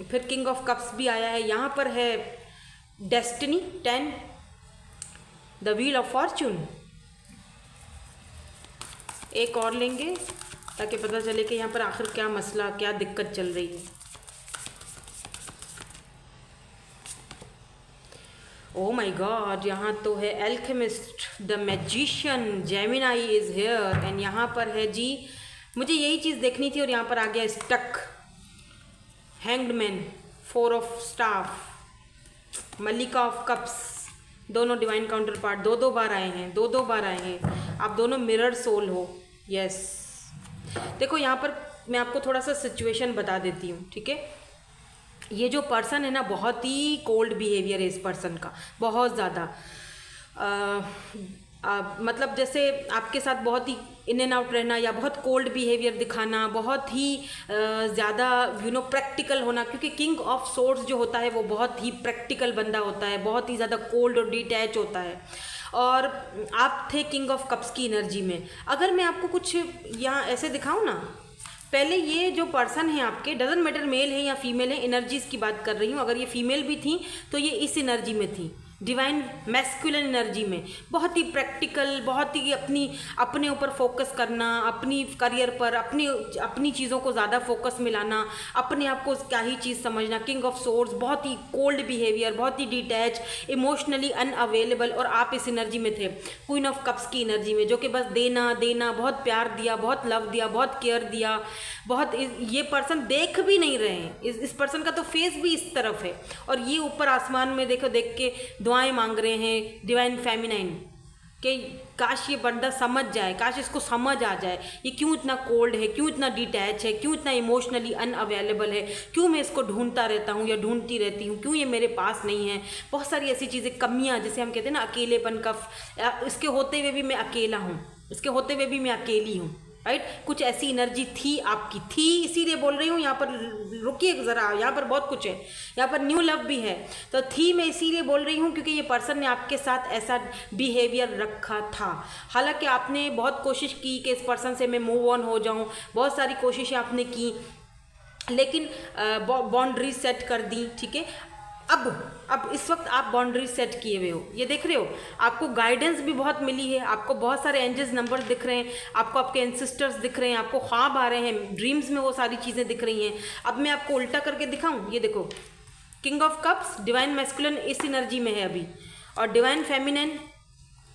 फिर किंग ऑफ कप्स भी आया है। यहाँ पर है destiny 10, the wheel of Fortune. एक और लेंगे ताकि पता चले कि यहाँ पर आखिर क्या मसला, क्या दिक्कत चल रही है। ओ माय गॉड, यहाँ तो है alchemist, the magician, Gemini is here, and यहाँ पर है जी, मुझे यही चीज़ देखनी थी और यहाँ पर आ गया stuck, hanged man, 4 of staff, मलिका ऑफ कप्स। दोनों डिवाइन काउंटर पार्ट 2-2 बार आए हैं, 2-2 बार आए हैं। आप दोनों मिरर सोल हो। यस, देखो यहाँ पर मैं आपको थोड़ा सा सिचुएशन बता देती हूँ, ठीक है। ये जो पर्सन है ना, बहुत ही कोल्ड बिहेवियर है इस पर्सन का, बहुत ज़्यादा। मतलब जैसे आपके साथ बहुत ही इन एंड आउट रहना, या बहुत कोल्ड बिहेवियर दिखाना, बहुत ही ज़्यादा प्रैक्टिकल होना, क्योंकि किंग ऑफ सोर्ड्स जो होता है वो बहुत ही प्रैक्टिकल बंदा होता है, बहुत ही ज़्यादा कोल्ड और डिटैच होता है। और आप थे किंग ऑफ कप्स की एनर्जी में। अगर मैं आपको कुछ यहाँ ऐसे दिखाऊँ ना, पहले ये जो पर्सन है आपके, डजंट मैटर मेल है या फीमेल है, एनर्जीज की बात कर रही हूँ। अगर ये फीमेल भी थी तो ये इस एनर्जी में थी, डिवाइन मैस्कुलिन एनर्जी में, बहुत ही प्रैक्टिकल, बहुत ही अपने ऊपर फोकस करना, अपनी करियर पर, अपनी चीज़ों को ज़्यादा फोकस में लाना, अपने आप को क्या ही चीज़ समझना। किंग ऑफ सोर्ड्स, बहुत ही कोल्ड बिहेवियर, बहुत ही डिटैच, इमोशनली अनअवेलेबल। और आप इस एनर्जी में थे क्वीन ऑफ कप्स की एनर्जी में, जो कि बस देना देना, बहुत प्यार दिया, बहुत लव दिया, बहुत केयर दिया, बहुत। ये पर्सन देख भी नहीं रहे हैं, इस पर्सन का तो फेस भी इस तरफ है, और ये ऊपर आसमान में देखो, देख के दुआएं मांग रहे हैं डिवाइन फेमिनाइन कि काश ये बंदा समझ जाए, काश इसको समझ आ जाए, ये क्यों इतना कोल्ड है, क्यों इतना डिटैच है, क्यों इतना इमोशनली अनअवेलेबल है, क्यों मैं इसको ढूंढता रहता हूँ या ढूंढती रहती हूँ, क्यों ये मेरे पास नहीं है। बहुत सारी ऐसी चीज़ें, कमियाँ, जैसे हम कहते हैं ना, अकेलेपन का, इसके होते हुए भी मैं अकेला हूँ, इसके होते हुए भी मैं अकेली हूँ, राइट। कुछ ऐसी एनर्जी थी आपकी, थी इसीलिए बोल रही हूँ। यहाँ पर रुकिए ज़रा, यहाँ पर बहुत कुछ है, यहाँ पर न्यू लव भी है। तो थी मैं इसीलिए बोल रही हूँ क्योंकि ये पर्सन ने आपके साथ ऐसा बिहेवियर रखा था। हालांकि आपने बहुत कोशिश की कि इस पर्सन से मैं मूव ऑन हो जाऊँ, बहुत सारी कोशिशें आपने की, लेकिन बाउंड्री सेट कर दी, ठीक है। अब इस वक्त आप बाउंड्री सेट किए हुए हो, ये देख रहे हो, आपको गाइडेंस भी बहुत मिली है, आपको बहुत सारे एंजल्स नंबर दिख रहे हैं, आपको आपके एंसेस्टर्स दिख रहे हैं, आपको ख्वाब आ रहे हैं, ड्रीम्स में वो सारी चीज़ें दिख रही हैं। अब मैं आपको उल्टा करके दिखाऊं, ये देखो, king of cups divine masculine इस एनर्जी में है अभी, और divine feminine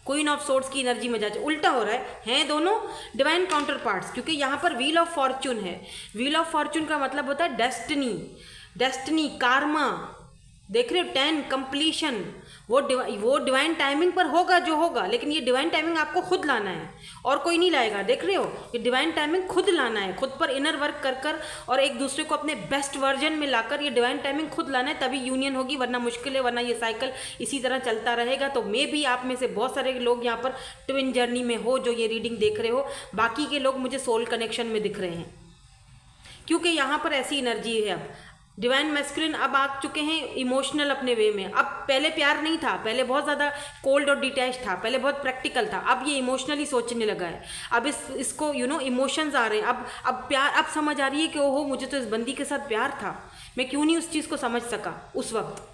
queen of swords की एनर्जी में जाके उल्टा हो रहा है, हैं दोनों डिवाइन काउंटर पार्ट्स, क्योंकि यहाँ पर व्हील ऑफ फॉर्चून है। व्हील ऑफ फॉर्चून का मतलब होता है डेस्टिनी, कार्मा, देख रहे हो, 10 कंप्लीशन। वो डिवाइन टाइमिंग पर होगा जो होगा, लेकिन ये डिवाइन टाइमिंग आपको खुद लाना है, और कोई नहीं लाएगा। देख रहे हो, ये डिवाइन टाइमिंग खुद लाना है, खुद पर इनर वर्क कर और एक दूसरे को अपने बेस्ट वर्जन में लाकर ये डिवाइन टाइमिंग खुद लाना है, तभी यूनियन होगी, वरना मुश्किल है, वरना ये साइकिल इसी तरह चलता रहेगा। तो मे भी आप में से बहुत सारे लोग यहाँ पर ट्विन जर्नी में हो जो ये रीडिंग देख रहे हो, बाकी के लोग मुझे सोल कनेक्शन में दिख रहे हैं, क्योंकि यहाँ पर ऐसी एनर्जी है। अब डिवाइन मैस्कुलिन अब आ चुके हैं इमोशनल अपने वे में। अब पहले प्यार नहीं था, पहले बहुत ज़्यादा कोल्ड और डिटैच था, पहले बहुत प्रैक्टिकल था, अब ये इमोशनली सोचने लगा है। अब इसको इमोशंस आ रहे हैं, अब प्यार, अब समझ आ रही है कि ओहो, मुझे तो इस बंदी के साथ प्यार था, मैं क्यों नहीं उस चीज़ को समझ सका उस वक्त।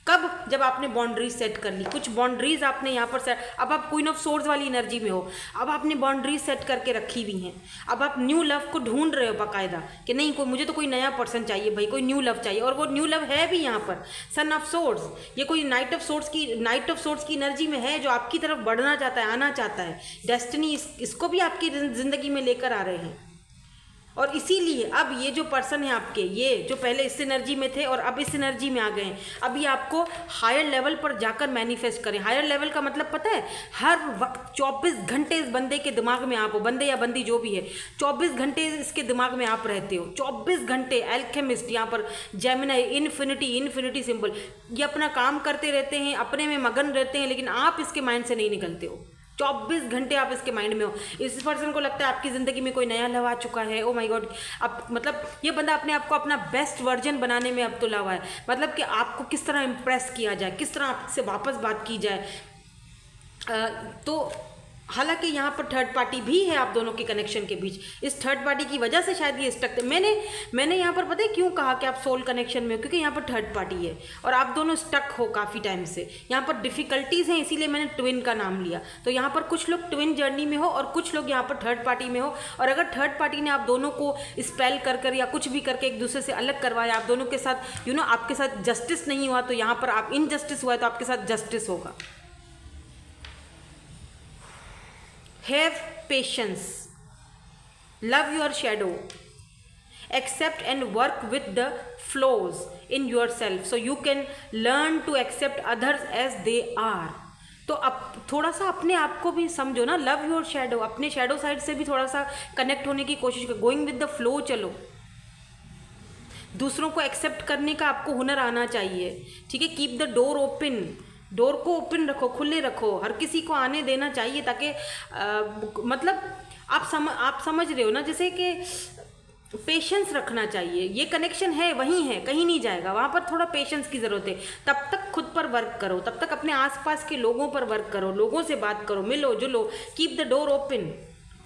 कब? जब आपने बाउंड्रीज सेट कर ली, कुछ बाउंड्रीज आपने यहाँ पर सेट। अब आप क्वीन ऑफ सोर्ड्स वाली एनर्जी में हो, अब आपने बाउंड्रीज सेट करके रखी हुई हैं। अब आप न्यू लव को ढूंढ रहे हो बाकायदा कि नहीं, मुझे तो कोई नया पर्सन चाहिए भाई, कोई न्यू लव चाहिए, और वो न्यू लव है भी यहाँ पर। सन ऑफ सोर्ड्स, ये कोई नाइट ऑफ सोर्ड्स की एनर्जी में है, जो आपकी तरफ बढ़ना चाहता है, आना चाहता है। डेस्टिनी इसको भी आपकी जिंदगी में लेकर आ रहे हैं। और इसीलिए अब ये जो पर्सन है आपके, ये जो पहले इस एनर्जी में थे और अब इस एनर्जी में आ गए हैं, अभी आपको हायर लेवल पर जाकर मैनिफेस्ट करें। हायर लेवल का मतलब पता है, हर वक्त 24 घंटे इस बंदे के दिमाग में आप हो, बंदे या बंदी जो भी है, 24 घंटे इसके दिमाग में आप रहते हो, 24 घंटे। एल्केमिस्ट यहाँ पर जेमिनी, इन्फिनिटी सिंबल, ये अपना काम करते रहते हैं, अपने में मगन रहते हैं, लेकिन आप इसके माइंड से नहीं निकलते हो। 24 घंटे आप इसके माइंड में हो। इस पर्सन को लगता है आपकी ज़िंदगी में कोई नया लव आ चुका है, ओ माय गॉड। अब मतलब ये बंदा अपने आप को अपना बेस्ट वर्जन बनाने में अब तो लगा है, मतलब कि आपको किस तरह इम्प्रेस किया जाए, किस तरह आपसे वापस बात की जाए। तो हालांकि यहाँ पर थर्ड पार्टी भी है आप दोनों के कनेक्शन के बीच। इस थर्ड पार्टी की वजह से शायद ये स्टक। मैंने यहाँ पर पता है क्यों कहा कि आप सोल कनेक्शन में हो, क्योंकि यहाँ पर थर्ड पार्टी है और आप दोनों स्टक हो काफ़ी टाइम से। यहाँ पर डिफ़िकल्टीज़ हैं, इसीलिए मैंने ट्विन का नाम लिया। तो यहाँ पर कुछ लोग ट्विन जर्नी में हो और कुछ लोग यहाँ पर थर्ड पार्टी में हो। और अगर थर्ड पार्टी ने आप दोनों को स्पेल कर या कुछ भी करके एक दूसरे से अलग करवाया, आप दोनों के साथ आपके साथ जस्टिस नहीं हुआ, तो यहाँ पर आप इनजस्टिस हुआ है, तो आपके साथ जस्टिस होगा। Have patience, love your shadow, accept and work with the flaws in yourself so you can learn to accept others as they are। तो अब थोड़ा सा अपने आप को भी समझो ना, लव योर शैडो, अपने शैडो साइड से भी थोड़ा सा कनेक्ट होने की कोशिश करो, गोइंग विद द फ्लो चलो। दूसरों को एक्सेप्ट करने का आपको हुनर आना चाहिए, ठीक है। Keep the door open, door को ओपन रखो, खुले रखो, हर किसी को आने देना चाहिए, ताकि मतलब आप समझ रहे हो ना, जैसे कि पेशेंस रखना चाहिए। ये कनेक्शन है, वहीं है, कहीं नहीं जाएगा, वहाँ पर थोड़ा पेशेंस की ज़रूरत है। तब तक खुद पर वर्क करो, तब तक अपने आसपास के लोगों पर वर्क करो, लोगों से बात करो, मिलो जुलो, keep the door open,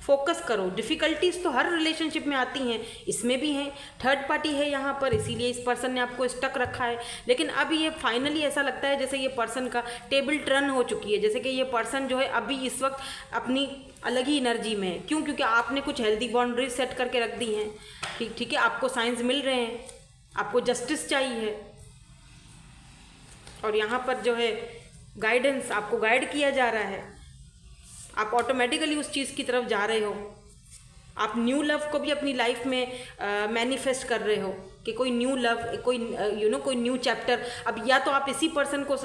focus करो। डिफ़िकल्टीज तो हर रिलेशनशिप में आती हैं, इसमें भी हैं। थर्ड पार्टी है यहाँ पर, इसीलिए इस पर्सन ने आपको स्टक रखा है। लेकिन अब ये फाइनली ऐसा लगता है जैसे ये पर्सन का टेबल टर्न हो चुकी है, जैसे कि ये पर्सन जो है अभी इस वक्त अपनी अलग ही एनर्जी में है। क्यों? क्योंकि आपने कुछ हेल्दी बाउंड्रीज सेट करके रख दी हैं, ठीक है। आपको साइंस मिल रहे हैं, आपको जस्टिस चाहिए, और यहाँ पर जो है गाइडेंस, आपको गाइड किया जा रहा है। आप ऑटोमेटिकली उस चीज़ की तरफ जा रहे हो। आप न्यू लव को भी अपनी लाइफ में मैनिफेस्ट कर रहे हो कि कोई न्यू लव, कोई कोई न्यू चैप्टर। अब या तो आप इसी पर्सन को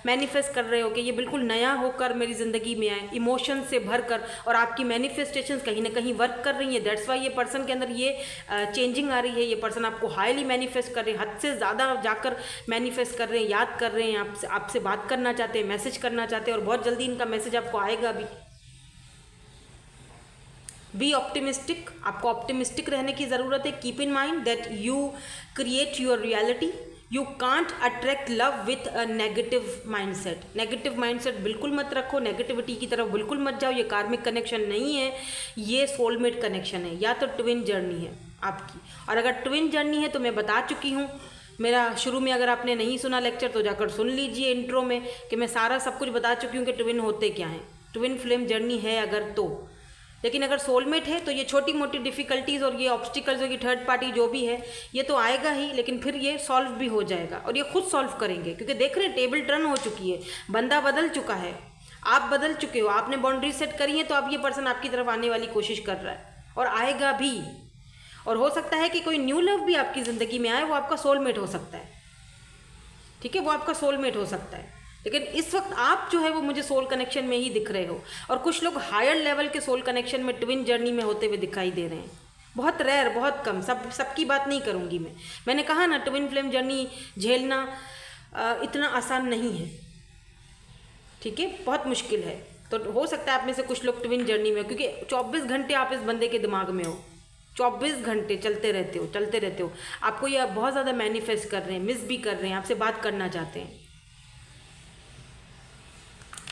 मैनिफेस्ट कर रहे हो कि ये बिल्कुल नया होकर मेरी ज़िंदगी में आए, इमोशन से भर कर, और आपकी मैनिफेस्टेशंस कहीं ना कहीं वर्क कर रही हैं। दैट्स वाई ये पर्सन के अंदर ये चेंजिंग आ रही है। ये पर्सन आपको हाईली मैनिफेस्ट कर रहे हैं, हद से ज़्यादा जाकर मैनिफेस्ट कर रहे हैं, याद कर रहे हैं, आपसे बात करना चाहते हैं, मैसेज करना चाहते हैं, और बहुत जल्दी इनका मैसेज आपको आएगा अभी। बी ऑप्टिमिस्टिक, आपको ऑप्टिमिस्टिक रहने की ज़रूरत है। Keep in mind that you create your reality, you can't attract love with a negative mindset. Negative mindset बिल्कुल मत रखो, नेगेटिविटी की तरफ बिल्कुल मत जाओ। ये कार्मिक कनेक्शन नहीं है, ये सोलमेट कनेक्शन है, या तो ट्विन जर्नी है आपकी। और अगर ट्विन जर्नी है तो मैं बता चुकी हूँ, मेरा शुरू में अगर आपने नहीं सुना लेक्चर तो जाकर सुन लीजिए इंट्रो में, कि मैं सारा सब कुछ बता चुकी हूँ कि ट्विन होते क्या हैं, ट्विन फ्लेम जर्नी है अगर तो। लेकिन अगर सोलमेट है तो ये छोटी मोटी डिफ़िकल्टीज़ और ये ऑब्स्टिकल्स होगी, थर्ड पार्टी जो भी है, ये तो आएगा ही, लेकिन फिर ये सॉल्व भी हो जाएगा, और ये खुद सॉल्व करेंगे। क्योंकि देख रहे हैं टेबल टर्न हो चुकी है, बंदा बदल चुका है, आप बदल चुके हो, आपने बाउंड्री सेट करी है, तो अब ये पर्सन आपकी तरफ आने वाली कोशिश कर रहा है, और आएगा भी। और हो सकता है कि कोई न्यू लव भी आपकी ज़िंदगी में आए, वो आपका सोलमेट हो सकता है, ठीक है, वो आपका सोलमेट हो सकता है। लेकिन इस वक्त आप जो है वो मुझे सोल कनेक्शन में ही दिख रहे हो, और कुछ लोग हायर लेवल के सोल कनेक्शन में ट्विन जर्नी में होते हुए दिखाई दे रहे हैं। बहुत रेयर, बहुत कम, सबकी बात नहीं करूँगी मैंने कहा ना, ट्विन फ्लेम जर्नी झेलना इतना आसान नहीं है, ठीक है, बहुत मुश्किल है। तो हो सकता है आप में से कुछ लोग ट्विन जर्नी में, क्योंकि 24 घंटे आप इस बंदे के दिमाग में हो, 24 घंटे चलते रहते हो। आपको ये बहुत ज़्यादा मैनिफेस्ट कर रहे हैं, मिस भी कर रहे हैं, आपसे बात करना चाहते हैं,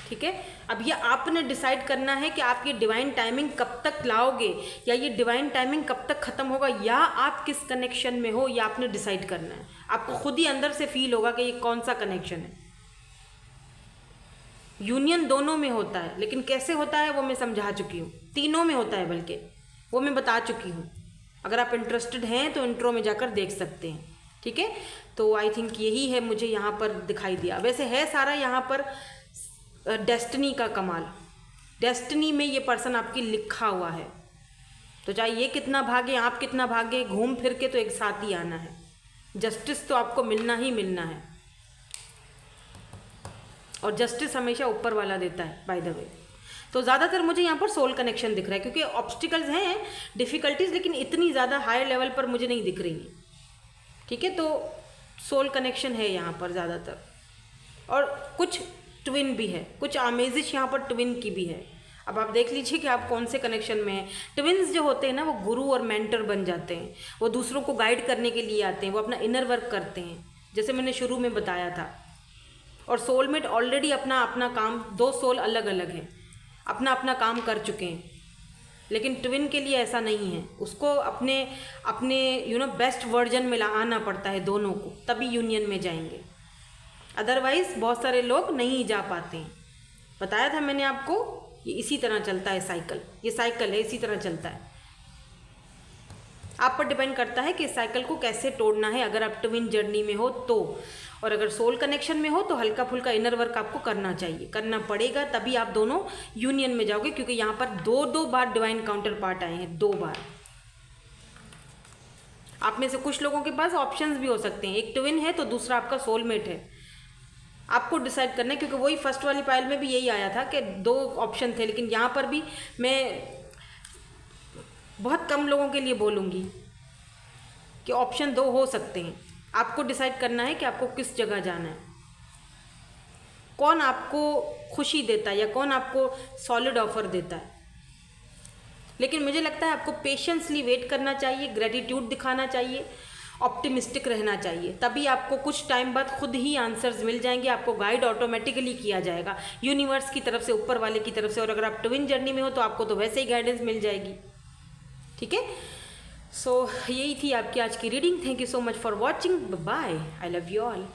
ठीक है। अब ये आपने डिसाइड करना है कि आप ये डिवाइन टाइमिंग कब तक लाओगे, या ये डिवाइन टाइमिंग कब तक ख़त्म होगा, या आप किस कनेक्शन में हो, ये आपने डिसाइड करना है। आपको खुद ही अंदर से फील होगा कि ये कौन सा कनेक्शन है। यूनियन दोनों में होता है, लेकिन कैसे होता है वो मैं समझा चुकी हूँ। तीनों में होता है, बल्कि वो मैं बता चुकी हूँ। अगर आप इंटरेस्टेड हैं तो इंट्रो में जाकर देख सकते हैं, ठीक है। तो आई थिंक यही है, मुझे यहाँ पर दिखाई दिया। वैसे है सारा यहाँ पर डेस्टिनी का कमाल। डेस्टिनी में ये पर्सन आपकी लिखा हुआ है, तो चाहे ये कितना भागे, आप कितना भागे, घूम फिर के तो एक साथ ही आना है। जस्टिस तो आपको मिलना ही मिलना है, और जस्टिस हमेशा ऊपर वाला देता है, बाय द वे। तो ज़्यादातर मुझे यहाँ पर सोल कनेक्शन दिख रहा है, क्योंकि ऑब्स्टिकल्स हैं, डिफ़िकल्टीज़, लेकिन इतनी ज़्यादा हाई लेवल पर मुझे नहीं दिख रही है, ठीक है। तो सोल कनेक्शन है यहाँ पर ज़्यादातर, और कुछ ट्विन भी है, कुछ आमेजिश यहाँ पर ट्विन की भी है। अब आप देख लीजिए कि आप कौन से कनेक्शन में हैं। ट्विन्स जो होते हैं ना, वो गुरु और मेंटर बन जाते हैं, वो दूसरों को गाइड करने के लिए आते हैं, वो अपना इनर वर्क करते हैं, जैसे मैंने शुरू में बताया था। और सोलमेट ऑलरेडी अपना अपना काम, दो सोल अलग अलग हैं, अपना अपना काम कर चुके हैं। लेकिन ट्विन के लिए ऐसा नहीं है, उसको अपने अपने बेस्ट वर्जन में आना पड़ता है दोनों को, तभी यूनियन में जाएंगे। अदरवाइज़ बहुत सारे लोग नहीं जा पाते हैं। बताया था मैंने आपको, ये इसी तरह चलता है साइकिल, ये साइकिल है, इसी तरह चलता है। आप पर डिपेंड करता है कि इस साइकिल को कैसे तोड़ना है, अगर आप ट्विन जर्नी में हो तो। और अगर सोल कनेक्शन में हो तो हल्का फुल्का इनर वर्क आपको करना चाहिए, करना पड़ेगा, तभी आप दोनों यूनियन में जाओगे। क्योंकि यहाँ पर दो बार डिवाइन काउंटर पार्ट आए हैं, 2 बार। आप में से कुछ लोगों के पास ऑप्शंस भी हो सकते हैं, एक ट्विन है तो दूसरा आपका सोलमेट है। आपको डिसाइड करना है, क्योंकि वही फर्स्ट वाली पाइल में भी यही आया था कि 2 ऑप्शन थे, लेकिन यहाँ पर भी मैं बहुत कम लोगों के लिए बोलूँगी कि ऑप्शन 2 हो सकते हैं। आपको डिसाइड करना है कि आपको किस जगह जाना है, कौन आपको खुशी देता है या कौन आपको सॉलिड ऑफर देता है। लेकिन मुझे लगता है आपको पेशेंसली वेट करना चाहिए, ग्रेटिट्यूड दिखाना चाहिए, ऑप्टिमिस्टिक रहना चाहिए, तभी आपको कुछ टाइम बाद खुद ही आंसर्स मिल जाएंगे। आपको गाइड ऑटोमेटिकली किया जाएगा यूनिवर्स की तरफ से, ऊपर वाले की तरफ से। और अगर आप ट्विन जर्नी में हो तो आपको तो वैसे ही गाइडेंस मिल जाएगी। ठीक है, सो यही थी आपकी आज की reading. Thank you so much for watching. Bye, I love you all.